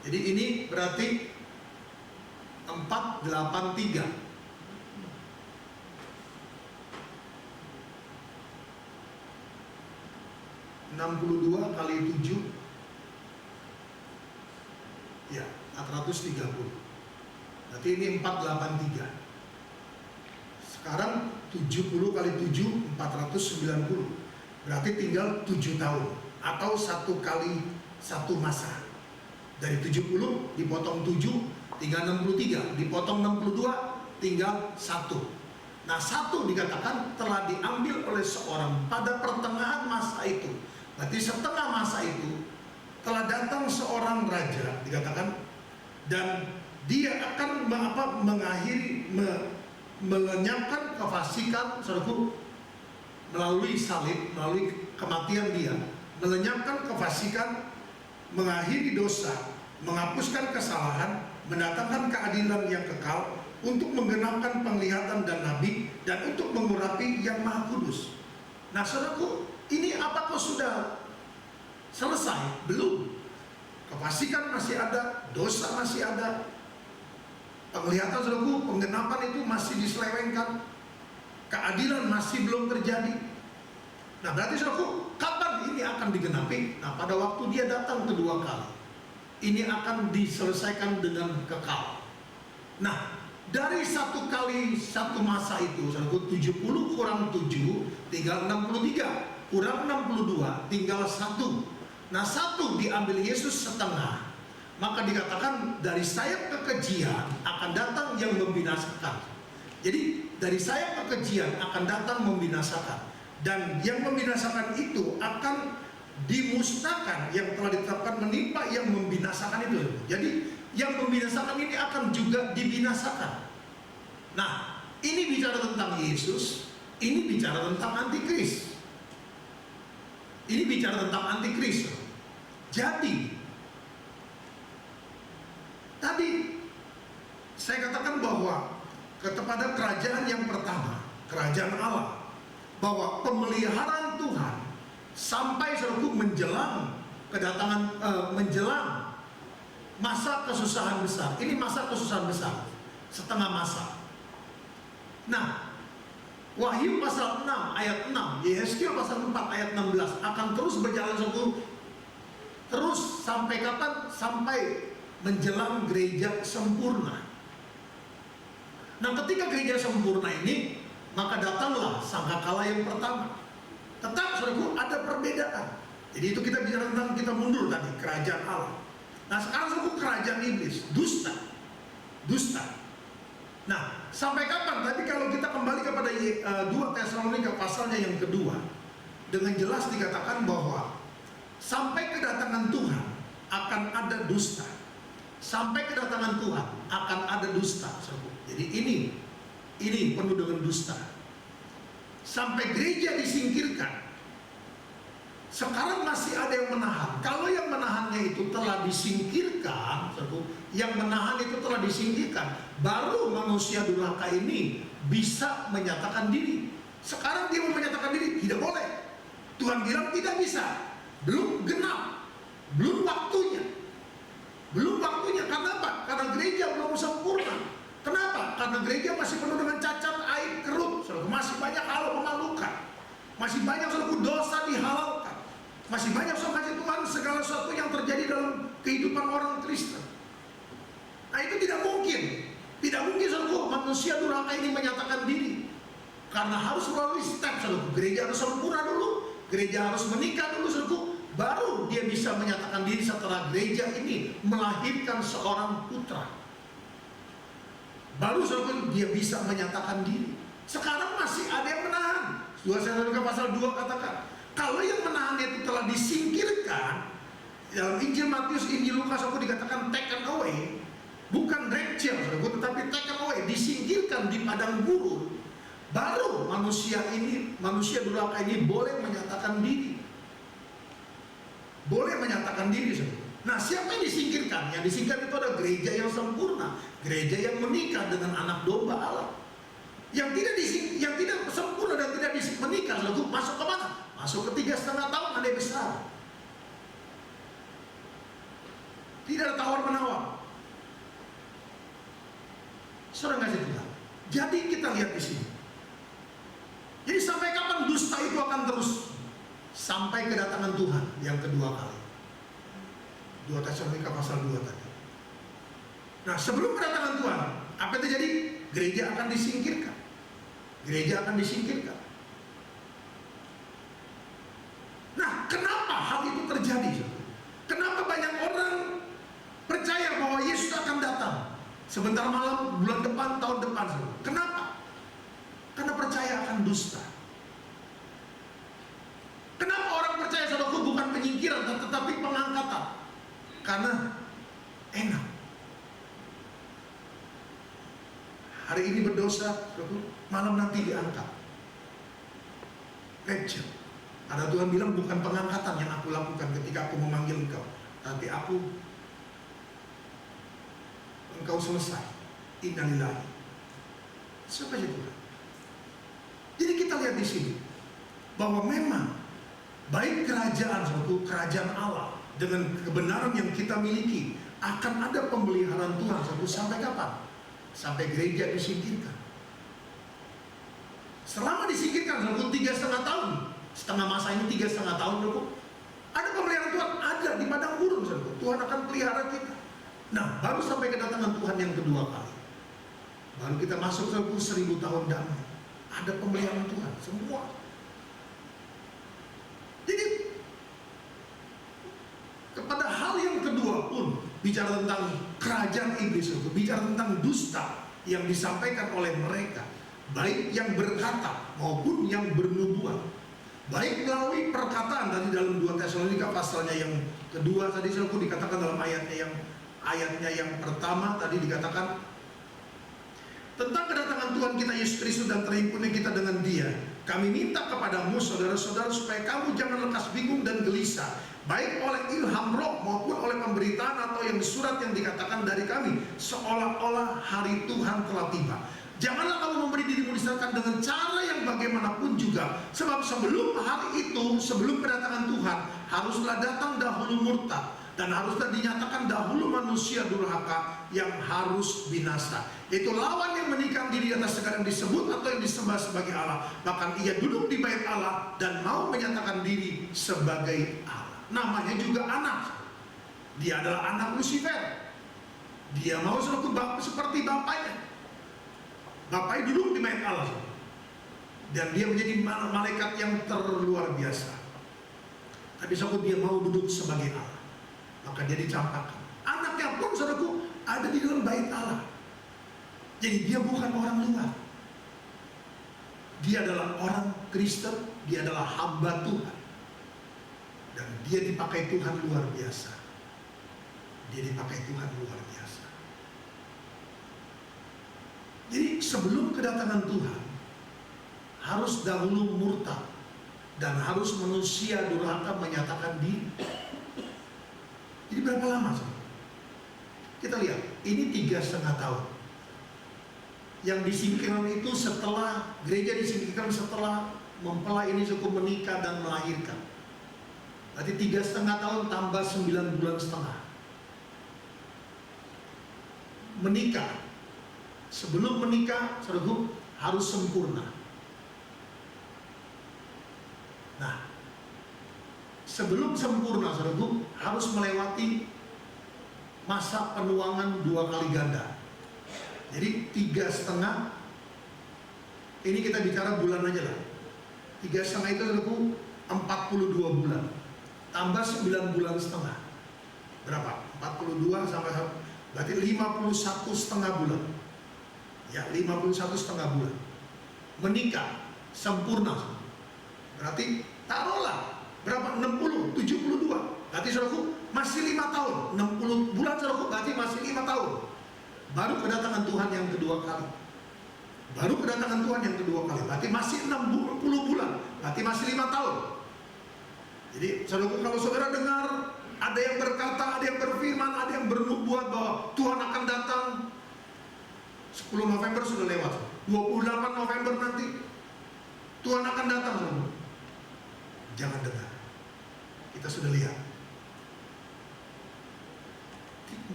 Jadi ini berarti 483. 62 kali 7 Ya, 430. Berarti ini 483. Sekarang 70 kali 7, 490. Berarti tinggal 7 tahun. Atau 1 kali 1 masa. Dari 70 dipotong 7, tinggal 63. Dipotong 62, tinggal 1. Nah, 1 dikatakan telah diambil oleh seorang pada pertengahan masa itu. Berarti setengah masa itu telah datang seorang raja, dikatakan, dan dia akan mengakhiri, melenyapkan kefasikan, saudaraku, melalui salib, melalui kematian dia, melenyapkan kefasikan, mengakhiri dosa, menghapuskan kesalahan, mendatangkan keadilan yang kekal, untuk menggenapkan penglihatan dan nabi, dan untuk mengurapi yang maha kudus. Nah, saudaraku, ini apakah sudah selesai? Belum. Kefasikan masih ada, dosa masih ada, penglihatan, saudaraku, penggenapan itu masih diselewengkan, keadilan masih belum terjadi. Nah, berarti saudaraku, kapan ini akan digenapi? Nah, pada waktu dia datang kedua kali, ini akan diselesaikan dengan kekal. Nah, dari 1 kali 1 masa itu, saudaraku, 70 kurang 7 tinggal 63, kurang 62 tinggal 1. Nah, 1 diambil Yesus setengah, maka dikatakan dari sayap kekejian akan datang yang membinasakan. Jadi dari sayap kekejian akan datang membinasakan, dan yang membinasakan itu akan dimusnahkan, yang telah ditetapkan menimpa yang membinasakan itu. Jadi yang membinasakan ini akan juga dibinasakan. Nah, ini bicara tentang Yesus, ini bicara tentang antikris. Ini bicara tentang antikris. Jadi tadi saya katakan bahwa kepada kerajaan yang pertama, kerajaan Allah, bahwa pemeliharaan Tuhan sampai saudaraku menjelang kedatangan, menjelang masa kesusahan besar. Ini masa kesusahan besar, setengah masa. Nah, Wahyu pasal 6 ayat 6, Yehezkiel pasal 4 ayat 16 akan terus berjalan saudaraku, terus sampai kapan? Sampai menjelang gereja sempurna. Nah, ketika gereja sempurna ini, maka datanglah sangkakala yang pertama. Tetap saudaraku ada perbedaan. Jadi itu kita bicara tentang, kita mundur tadi, kerajaan Allah. Nah, sekarang saudaraku kerajaan iblis, dusta. Nah, sampai kapan? Tapi kalau kita kembali kepada 2 Tesalonika pasalnya yang kedua, dengan jelas dikatakan bahwa sampai kedatangan Tuhan akan ada dusta. Sampai kedatangan Tuhan akan ada dusta. Jadi ini penuh dengan dusta. Sampai gereja disingkirkan. Sekarang masih ada yang menahan. Kalau yang menahannya itu telah disingkirkan, yang menahan itu telah disingkirkan, baru manusia durhaka ini bisa menyatakan diri. Sekarang dia mau menyatakan diri, tidak boleh. Tuhan bilang tidak bisa. Belum genap. Belum waktunya. Karena apa? Karena gereja belum sempurna. Kenapa? Karena gereja masih penuh dengan cacat, aib, kerut. Masih banyak hal memalukan. Masih banyak dosa dihalalkan. Masih banyak kasih Tuhan segala sesuatu yang terjadi dalam kehidupan orang Kristen. Nah, itu tidak mungkin. Tidak mungkin manusia durhaka ini menyatakan diri. Karena harus melalui step, gereja harus sempurna dulu. Gereja harus menikah dulu, baru dia bisa menyatakan diri setelah gereja ini melahirkan seorang putra. Baru dia bisa menyatakan diri. Sekarang masih ada yang menahan. 2 Tesalonika pasal 2 katakan, kalau yang menahan itu telah disingkirkan, dalam Injil Matius, Injil Lukas dikatakan taken away, bukan rapture, tetapi taken away, disingkirkan di padang gurun. Baru manusia durhaka ini boleh menyatakan diri. Boleh menyatakan diri. Nah, siapa yang disingkirkan? Yang disingkirkan itu ada gereja yang sempurna, gereja yang menikah dengan anak domba Allah. Yang tidak sempurna dan tidak menikah, masuk ke mana? Masuk ke 3,5 tahun ada besar. Tidak ada tawar-menawar. Saudara ngasih Tuhan. Jadi kita lihat di sini. Jadi sampai kapan dusta itu akan terus? Sampai kedatangan Tuhan yang kedua kali. 2 Tesalonika pasal 2 tadi. Nah, sebelum kedatangan Tuhan, apa yang terjadi? Gereja akan disingkirkan. Gereja akan disingkirkan. Nah, kenapa hal itu terjadi? Kenapa banyak orang percaya bahwa Yesus akan datang sebentar malam, bulan depan, tahun depan? Kenapa? Karena percaya akan dusta. Kenapa orang percaya saudaraku bukan penyingkiran tetapi pengangkatan? Karena enak. Hari ini berdosa, saudaraku, malam nanti diangkat. Rapture. Ada Tuhan bilang bukan pengangkatan yang aku lakukan ketika aku memanggil engkau, tapi engkau selesai. Innalillahi. Siapa sih Tuhan? Jadi kita lihat di sini bahwa memang baik kerajaan suatu kerajaan Allah dengan kebenaran yang kita miliki akan ada pemeliharaan Tuhan suatu sampai kapan? Sampai gereja disingkirkan. Selama disingkirkan suatu 3,5 tahun. Setengah masa ini 3,5 tahun, bro. Ada pemeliharaan Tuhan, ada di padang gurun, saudara. Tuhan akan pelihara kita. Nah, baru sampai kedatangan Tuhan yang kedua kali. Baru kita masuk ke 1000 tahun damai. Ada pemeliharaan Tuhan, semua. Jadi, kepada hal yang kedua pun, bicara tentang kerajaan iblis, bicara tentang dusta yang disampaikan oleh mereka, baik yang berkata maupun yang bernubuat. Baik melalui perkataan dari dalam 2 Tesalonika pasalnya yang kedua tadi aku dikatakan dalam ayatnya yang pertama tadi dikatakan tentang kedatangan Tuhan kita Yesus Kristus dan terhimpunnya kita dengan Dia. Kami minta kepadamu saudara-saudara supaya kamu jangan lekas bingung dan gelisah, baik oleh ilham roh maupun oleh pemberitaan atau yang surat yang dikatakan dari kami, seolah-olah hari Tuhan telah tiba. Janganlah kamu memberi dirimu diserahkan dengan cara yang bagaimanapun juga. Sebab sebelum hari itu, sebelum kedatangan Tuhan, haruslah datang dahulu murtad. Dan haruslah dinyatakan dahulu manusia durhaka yang harus binasa. Itu lawan yang menikam diri di atas segala yang disebut atau yang disembah sebagai Allah. Bahkan ia duduk di bait Allah dan mau menyatakan diri sebagai Allah. Namanya juga anak. Dia adalah anak Lucifer. Dia mau seperti bapaknya. Bapaknya duduk di bait Allah dan dia menjadi malaikat yang terluar biasa. Tapi saudaraku dia mau duduk sebagai Allah, maka dia dicampakkan. Anaknya pun saudaraku ada di dalam bait Allah. Jadi dia bukan orang luar. Dia adalah orang Kristen, dia adalah hamba Tuhan. Dan dia dipakai Tuhan luar biasa. Dia dipakai Tuhan luar biasa. Jadi sebelum kedatangan Tuhan harus dahulu murtad dan harus manusia durhaka menyatakan diri. Jadi berapa lama sih? Kita lihat, ini 3,5 tahun. Yang disingkirkan itu setelah gereja disingkirkan setelah mempelai ini cukup menikah dan melahirkan. Berarti 3,5 tahun tambah 9,5 bulan. Menikah. Sebelum menikah, saudaraku, harus sempurna. Nah, sebelum sempurna, saudaraku, harus melewati masa penuangan 2 kali ganda. Jadi 3,5, ini kita bicara bulan aja lah. 3,5 itu saudaraku 42 bulan. Tambah 9,5 bulan. Berapa? 42 sampai berarti 51,5 bulan. Ya, 51,5 bulan. Menikah sempurna. Berarti taruhlah berapa? 60, 72. Berarti saudaraku masih 5 tahun. 60 bulan saudaraku berarti masih 5 tahun. Baru kedatangan Tuhan yang kedua kali. Baru kedatangan Tuhan yang kedua kali. Berarti masih 60 bulan. Berarti masih 5 tahun. Jadi saudaraku kalau saudara dengar ada yang berkata, ada yang berfirman, ada yang bernubuat bahwa Tuhan akan datang 10 November sudah lewat, 28 November nanti Tuhan akan datang, saudara. Jangan dengar. Kita sudah lihat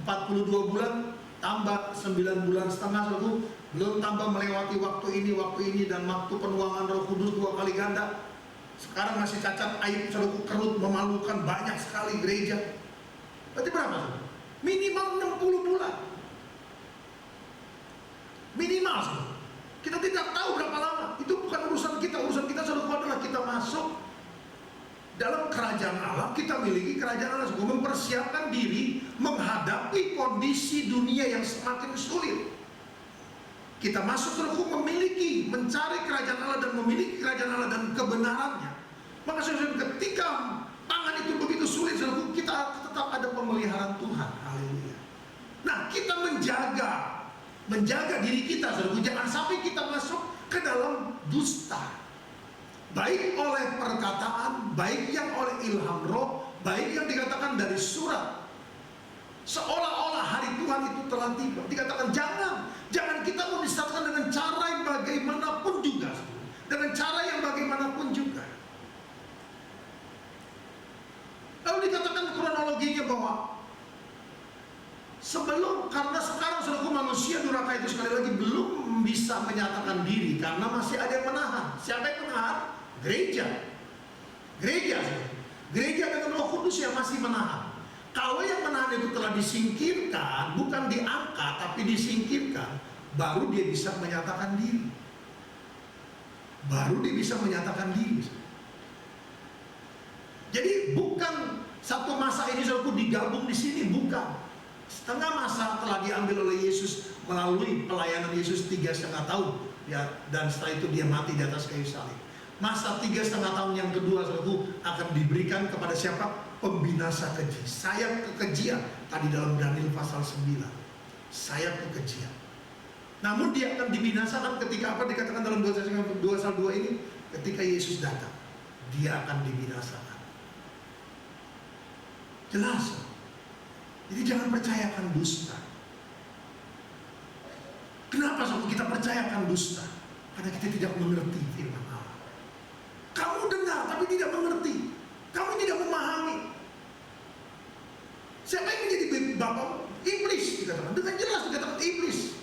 42 bulan tambah 9,5 bulan, saudara. Belum tambah melewati waktu ini dan waktu penuangan Roh Kudus 2 kali ganda. Sekarang masih cacat, aib, saudara, kerut, memalukan, banyak sekali gereja. Berarti berapa, saudara? Minimal 60 bulan. kita miliki kerajaan Allah, saudaraku, mempersiapkan diri menghadapi kondisi dunia yang semakin sulit. Kita masuk, saudaraku, mencari kerajaan Allah dan memiliki kerajaan Allah dan kebenarannya. Maka saudara, ketika tangan itu begitu sulit, saudaraku, kita tetap ada pemeliharaan Tuhan. Haleluya. Nah, kita menjaga diri kita, saudaraku, jangan sampai kita masuk ke dalam dusta. Baik oleh perkataan, baik yang oleh ilham roh, baik yang dikatakan dari surat. Seolah-olah hari Tuhan itu telah tiba. Dikatakan jangan kita menistakan dengan cara yang bagaimanapun juga, dengan cara yang bagaimanapun juga. Lalu dikatakan kronologinya bahwa karena sekarang saudaraku, manusia durhaka itu sekali lagi belum bisa menyatakan diri karena masih ada yang menahan. Siapa yang menahan? Gereja dengan Roh Kudus yang masih menahan. Kalau yang menahan itu telah disingkirkan, bukan diangkat tapi disingkirkan, baru dia bisa menyatakan diri. Jadi bukan satu masa ini saudaraku digabung di sini, bukan. Setengah masa telah diambil oleh Yesus melalui pelayanan Yesus 3,5 tahun ya, dan setelah itu dia mati di atas kayu salib. Masa 3,5 tahun yang kedua, saudaraku, akan diberikan kepada siapa? Pembinasa keji, sayap kekejian. Tadi dalam Daniel pasal 9, sayap kekejian. Namun dia akan dibinasakan ketika apa? Dikatakan dalam 2 Samuel 2 ini, ketika Yesus datang, dia akan dibinasakan. Jelas. Jadi jangan percayakan dusta. Kenapa saudara kita percayakan dusta? Karena kita tidak mengerti firman Allah. Kamu dengar tapi tidak mengerti. Kamu tidak memahami. Siapa yang menjadi bapak? Iblis dikatakan. Dengan jelas dikatakan iblis.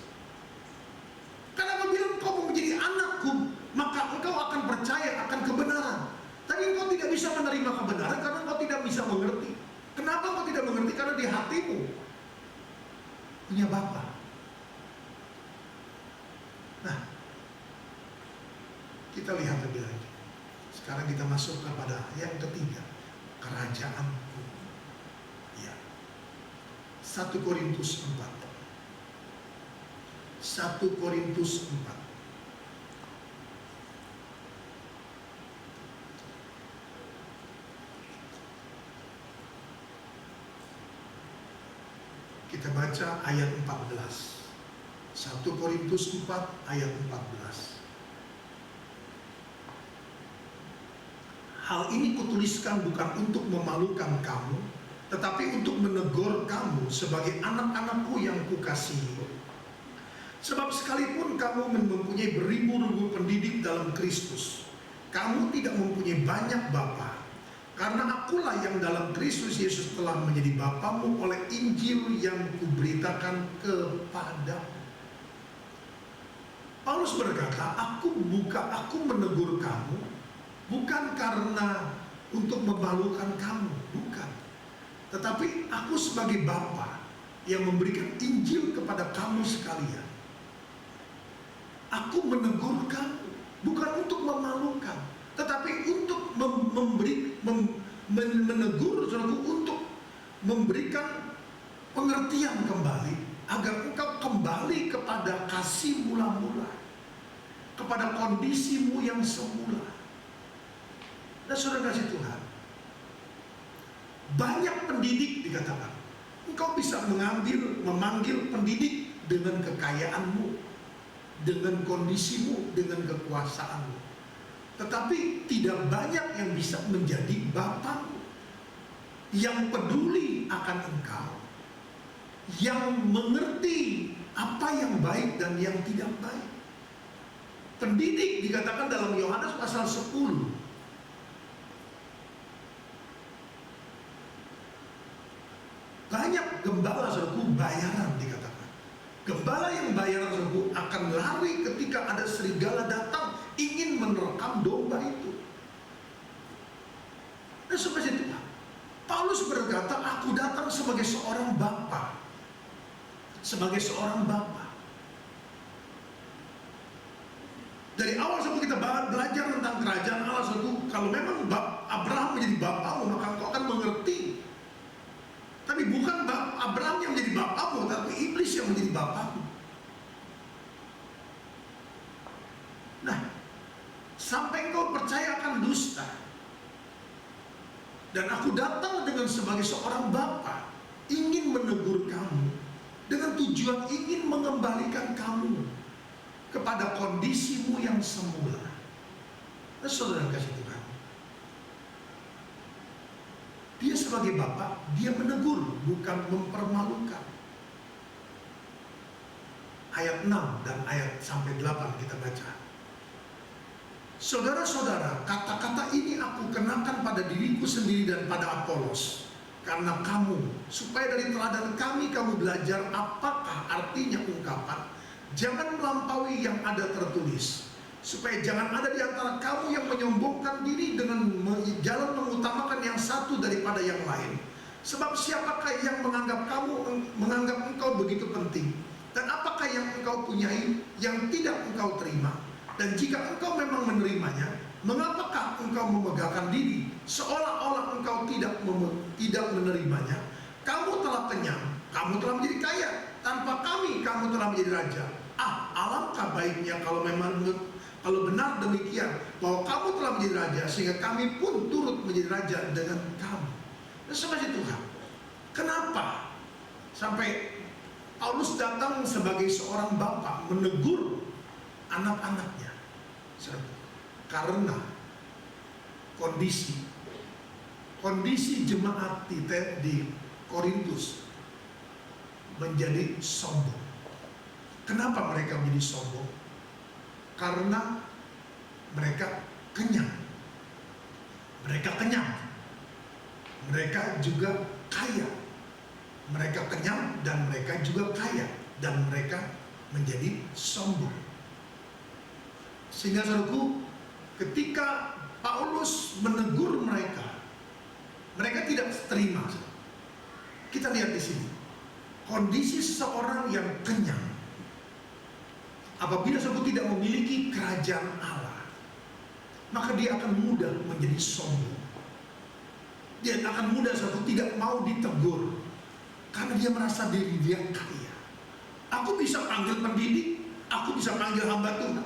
Karena apabila engkau menjadi anakku, maka engkau akan percaya akan kebenaran. Tapi engkau tidak bisa menerima kebenaran karena engkau tidak bisa mengerti. Kenapa engkau tidak mengerti? Karena di hatimu punya bapa. Nah, kita lihat lebih lagi. Sekarang kita masuk kepada yang ketiga, kerajaanku. Ya. 1 Korintus 4. 1 Korintus 4. Kita baca ayat 14. 1 Korintus 4 ayat 14. Hal ini kutuliskan bukan untuk memalukan kamu, tetapi untuk menegur kamu sebagai anak-anakku yang kukasihi. Sebab sekalipun kamu mempunyai beribu-ribu pendidik dalam Kristus, kamu tidak mempunyai banyak bapa, karena akulah yang dalam Kristus Yesus telah menjadi bapamu oleh Injil yang kuberitakan kepadamu. Paulus berkata, aku menegur kamu bukan karena untuk memalukan kamu, bukan. Tetapi aku sebagai bapa yang memberikan Injil kepada kamu sekalian. Aku menegur kamu bukan untuk memalukan, tetapi untuk menegur, saudaraku, untuk memberikan pengertian kembali agar engkau kembali kepada kasih mula-mula, kepada kondisimu yang semula. Dan saudara kasih Tuhan, banyak pendidik dikatakan. Engkau bisa memanggil pendidik dengan kekayaanmu, dengan kondisimu, dengan kekuasaanmu. Tetapi tidak banyak yang bisa menjadi bapamu, yang peduli akan engkau, yang mengerti apa yang baik dan yang tidak baik. Pendidik dikatakan dalam Yohanes pasal 10. Banyak gembala, saudaraku, bayaran dikatakan. Gembala yang bayaran, saudaraku, akan lari ketika ada serigala datang ingin menerkam domba itu. Dan seperti itu, Paulus berkata, aku datang sebagai seorang bapa. Sebagai seorang bapa. Dari awal sebelum kita belajar tentang kerajaan Allah, saudaraku, kalau memang Abraham menjadi bapamu, maka engkau akan mengerti ucapan dusta. Dan aku datang dengan sebagai seorang bapa, ingin menegur kamu, dengan tujuan ingin mengembalikan kamu kepada kondisimu yang semula. Nah, saudara kasih Tuhan, dia sebagai bapa, dia menegur, bukan mempermalukan. Ayat 6 dan ayat sampai 8 kita baca. Saudara-saudara, kata-kata ini aku kenakan pada diriku sendiri dan pada Apolos, karena kamu, supaya dari teladan kami kamu belajar apakah artinya ungkapan jangan melampaui yang ada tertulis, supaya jangan ada di antara kamu yang menyombongkan diri dengan jalan mengutamakan yang satu daripada yang lain. Sebab siapakah yang menganggap engkau begitu penting, dan apakah yang engkau punyai yang tidak engkau terima? Dan jika engkau memang menerimanya, mengapakah engkau memegahkan diri seolah-olah engkau tidak menerimanya? Kamu telah kenyang, kamu telah menjadi kaya, tanpa kami kamu telah menjadi raja. Alangkah baiknya kalau benar demikian, bahwa kamu telah menjadi raja, sehingga kami pun turut menjadi raja dengan kamu. Nah, sebagai Tuhan, kenapa sampai Paulus datang sebagai seorang bapa menegur anak-anaknya? Karena kondisi jemaat di Korintus menjadi sombong. Kenapa mereka menjadi sombong? Karena mereka kenyang. Mereka juga kaya. Mereka kenyang dan mereka juga kaya, dan mereka menjadi sombong. Sehingga saudaraku, ketika Paulus menegur mereka, mereka tidak terima. Kita lihat di sini kondisi seseorang yang kenyang. Apabila saudaraku tidak memiliki kerajaan Allah, maka dia akan mudah menjadi sombong. Dia akan mudah saudaraku tidak mau ditegur, karena dia merasa diri dia kaya. Aku bisa panggil pendidik, aku bisa panggil hamba Tuhan,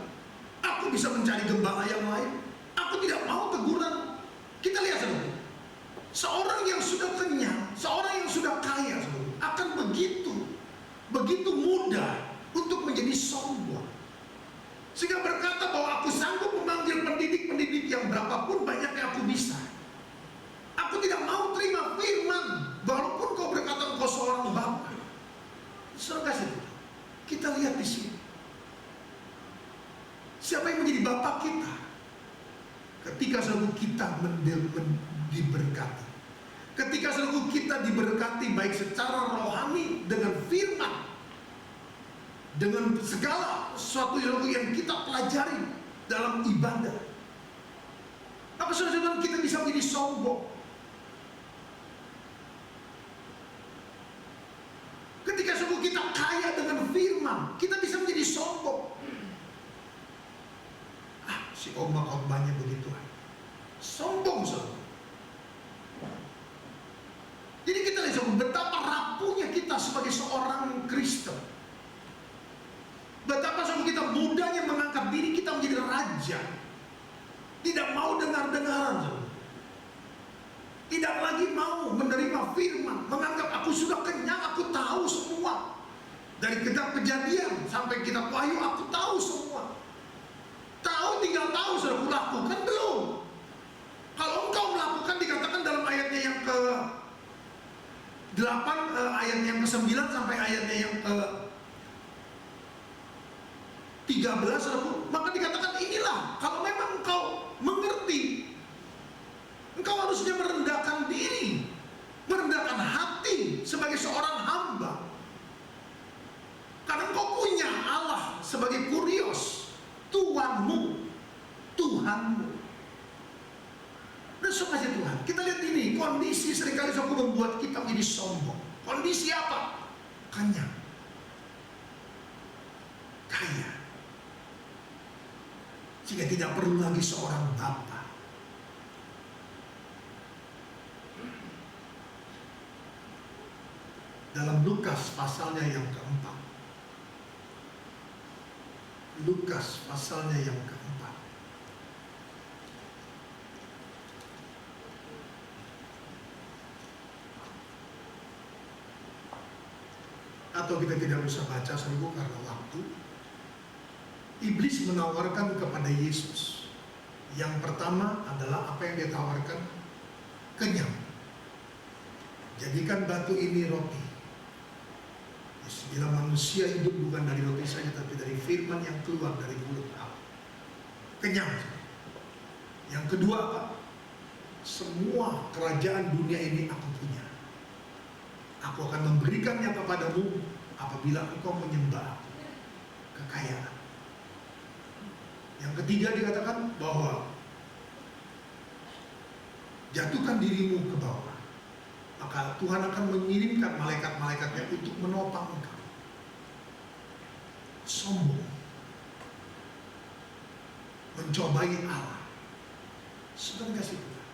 aku bisa mencari gembala yang lain. Aku tidak mau teguran. Kita lihat saudara, seorang yang sudah kenyang, seorang yang sudah kaya saudara, akan begitu mudah untuk menjadi sombong, sehingga berkata bahwa aku sanggup memanggil pendidik yang berapapun banyaknya aku bisa. Aku tidak mau terima firman, walaupun kau berkata engkau seorang bapa. Saudara kasih, kita lihat di sini, siapa yang menjadi bapak kita? Ketika selalu kita diberkati, ketika selalu kita diberkati baik secara rohani dengan firman, dengan segala sesuatu yang kita pelajari dalam ibadah, apa saudara kita bisa menjadi sombong? Ketika selalu kita kaya dengan firman, kita bisa menjadi sombong. Si khotbah khotbahnya begitu, sombong saudara. Jadi kita lihat betapa rapuhnya kita sebagai seorang Kristen. Betapa kita mudahnya mengangkat diri kita menjadi raja. Tidak mau dengar-dengaran, tidak lagi mau menerima firman, menganggap aku sudah kenyang, aku tahu semua. Dari kitab Kejadian sampai kitab Wahyu, aku tahu semua. Tinggal tahu sudah lakukan belum? Kalau engkau melakukan, dikatakan dalam ayatnya yang ke-8, ayatnya yang ke-9 sampai ayatnya yang ke-13, maka dikatakan inilah, kalau memang engkau mengerti, engkau harusnya merendahkan diri, merendahkan hati sebagai seorang hamba, karena engkau punya Allah sebagai kurios, Tuhanmu. Dan sukanya Tuhan, kita lihat ini kondisi seringkali membuat kita menjadi sombong. Kondisi apa? Kenyang, kaya, sehingga tidak perlu lagi seorang bapa. Dalam Lukas pasalnya yang keempat, atau kita tidak usah baca saudaraku karena waktu. Iblis menawarkan kepada Yesus. Yang pertama adalah apa yang dia tawarkan? Kenyang. Jadikan batu ini roti. Yesus bilang manusia hidup bukan dari roti saja, tapi dari firman yang keluar dari mulut Allah. Kenyang. Yang kedua apa? Semua kerajaan dunia ini aku punya. Aku akan memberikannya kepadamu apabila engkau menyembah aku. Kekayaan. Yang ketiga dikatakan bahwa jatuhkan dirimu ke bawah, maka Tuhan akan mengirimkan malaikat-malaikatnya untuk menopang engkau. Sombong, mencobai Allah. Saudara kasih Tuhan.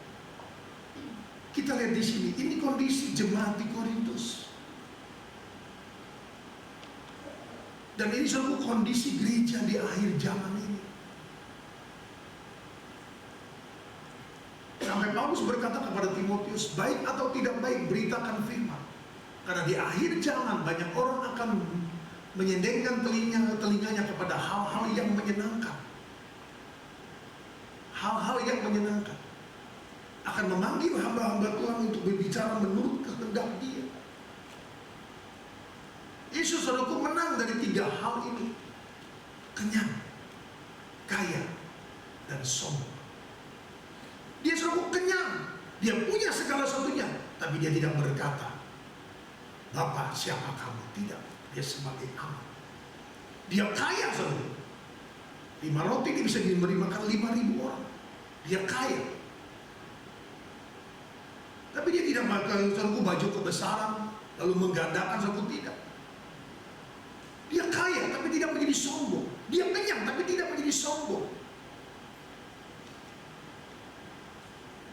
Kita lihat di sini, ini kondisi jemaat di Korintus. Dan ini selalu kondisi gereja di akhir zaman ini. Sampai Paulus berkata kepada Timotius, baik atau tidak baik beritakan firman. Karena di akhir zaman banyak orang akan menyendengkan telinganya kepada hal-hal yang menyenangkan. Hal-hal yang menyenangkan. Akan memanggil hamba-hamba Tuhan untuk berbicara menurut kehendak Dia. Yesus saudaraku menang dari 3 hal ini. Kenyang, kaya, dan sombong. Dia saudaraku kenyang, dia punya segala sesuatunya, tapi dia tidak berkata, Bapak siapa kamu? Tidak, dia sebagai amat. Dia kaya saudara. 5 roti ini bisa diberi makan 5.000 orang. Dia kaya. Tapi dia tidak pakai saudaraku baju kebesaran, lalu menggandakan saudaraku, tidak. Dia kaya tapi tidak menjadi sombong. Dia kenyang tapi tidak menjadi sombong.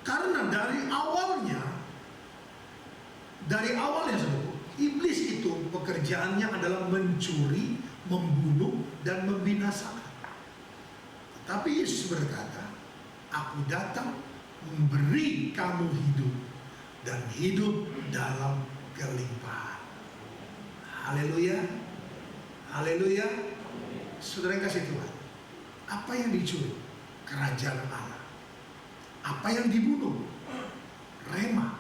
Karena dari awalnya saudaraku, iblis itu pekerjaannya adalah mencuri, membunuh, dan membinasakan. Tapi Yesus berkata, aku datang memberi kamu hidup, dan hidup dalam kelimpahan. Haleluya. Haleluya. Saudara yang kasih Tuhan, apa yang dicuri? Kerajaan Allah. Apa yang dibunuh? Rema.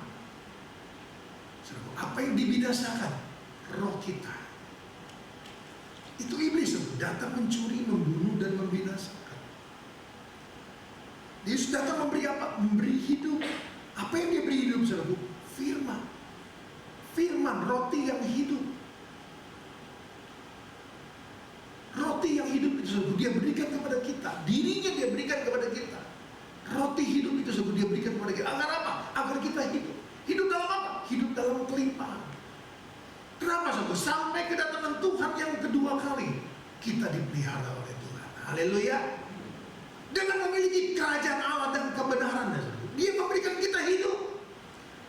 Apa yang dibinasakan? Roh kita. Itu iblis datang mencuri, membunuh, dan membinasakan. Yesus datang memberi apa? Memberi hidup. Apa yang dia beri hidup, saudara? Firman. Firman, roti yang hidup. Roti yang hidup itu saudara, dia berikan kepada kita. Dirinya dia berikan kepada kita. Roti hidup itu saudara, dia berikan kepada kita. Agar apa? Agar kita hidup. Hidup dalam apa? Hidup dalam kelimpahan. Kenapa saudara? Sampai kedatangan Tuhan yang kedua kali, kita dipelihara oleh Tuhan. Haleluya. Dengan memiliki kerajaan Allah dan kebenaran, Dia memberikan kita hidup.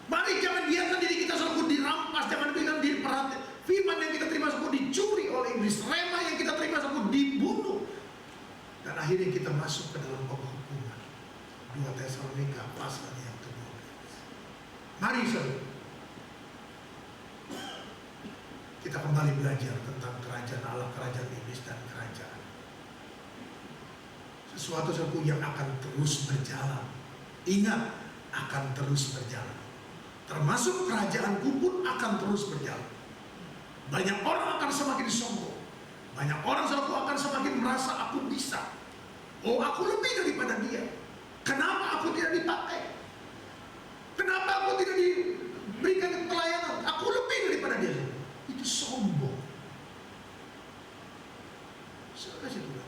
Mari jangan biarkan diri kita selalu dirampas, jangan biarkan diri perhatian. Firman yang kita terima selalu dicuri oleh iblis, rema yang kita terima selalu dibunuh, dan akhirnya kita masuk ke dalam penghukuman. 2 Tesalonika pasal yang kedua. Mari saudara, kita kembali belajar tentang kerajaan Allah, kerajaan iblis, dan kerajaan. Sesuatu yang akan terus berjalan. Ingat, akan terus berjalan. Termasuk kerajaanku pun akan terus berjalan. Banyak orang akan semakin sombong. Banyak orang akan semakin merasa aku bisa. Oh, aku lebih daripada dia. Kenapa aku tidak dipakai? Kenapa aku tidak diberikan pelayanan? Aku lebih daripada dia. Itu sombong.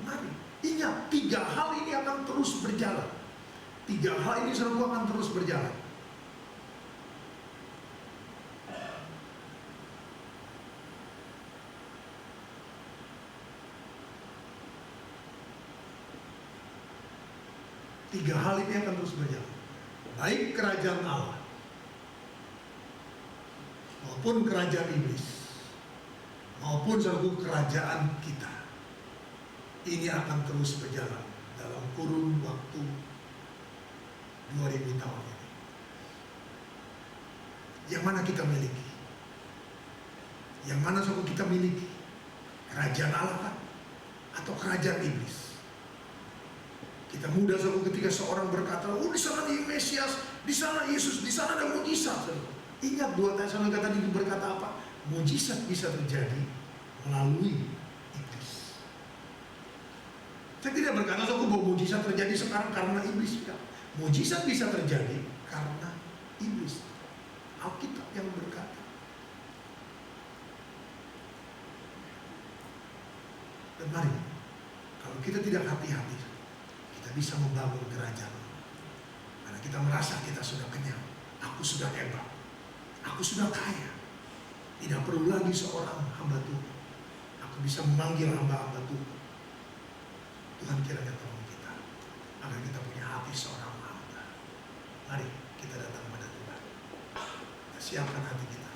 Mari, ingat, 3 hal ini akan terus berjalan. 3 hal ini selalu akan terus berjalan. Tiga hal ini akan terus berjalan. Baik kerajaan Allah maupun kerajaan iblis maupun selalu kerajaan kita. Ini akan terus berjalan dalam kurun waktu 2000 tahun ini. Yang mana kita miliki? Yang mana saudara kita miliki? Kerajaan Allah kan? Atau kerajaan iblis? Kita muda saudara ketika seorang berkata, oh di sana di Mesias, di sana Yesus, di sana ada mujizat. Saudara. Ingat 2 Tesalonika tadi berkata apa? Mujizat bisa terjadi melalui iblis. Saya tidak berkata saudara bahwa mujizat terjadi sekarang karena iblis. Tidak. Mujizat bisa terjadi karena iblis. Alkitab yang berkata. Dan mari, kalau kita tidak hati-hati, kita bisa membangun kerajaan. Karena kita merasa kita sudah kenyang, aku sudah hebat, aku sudah kaya. Tidak perlu lagi seorang hamba Tuhan. Aku bisa memanggil hamba-hamba Tuhan. Tuhan kiranya tolong kita, agar kita punya hati seorang hamba. Mari kita datang pada Tuhan. Kita siapkan hati kita.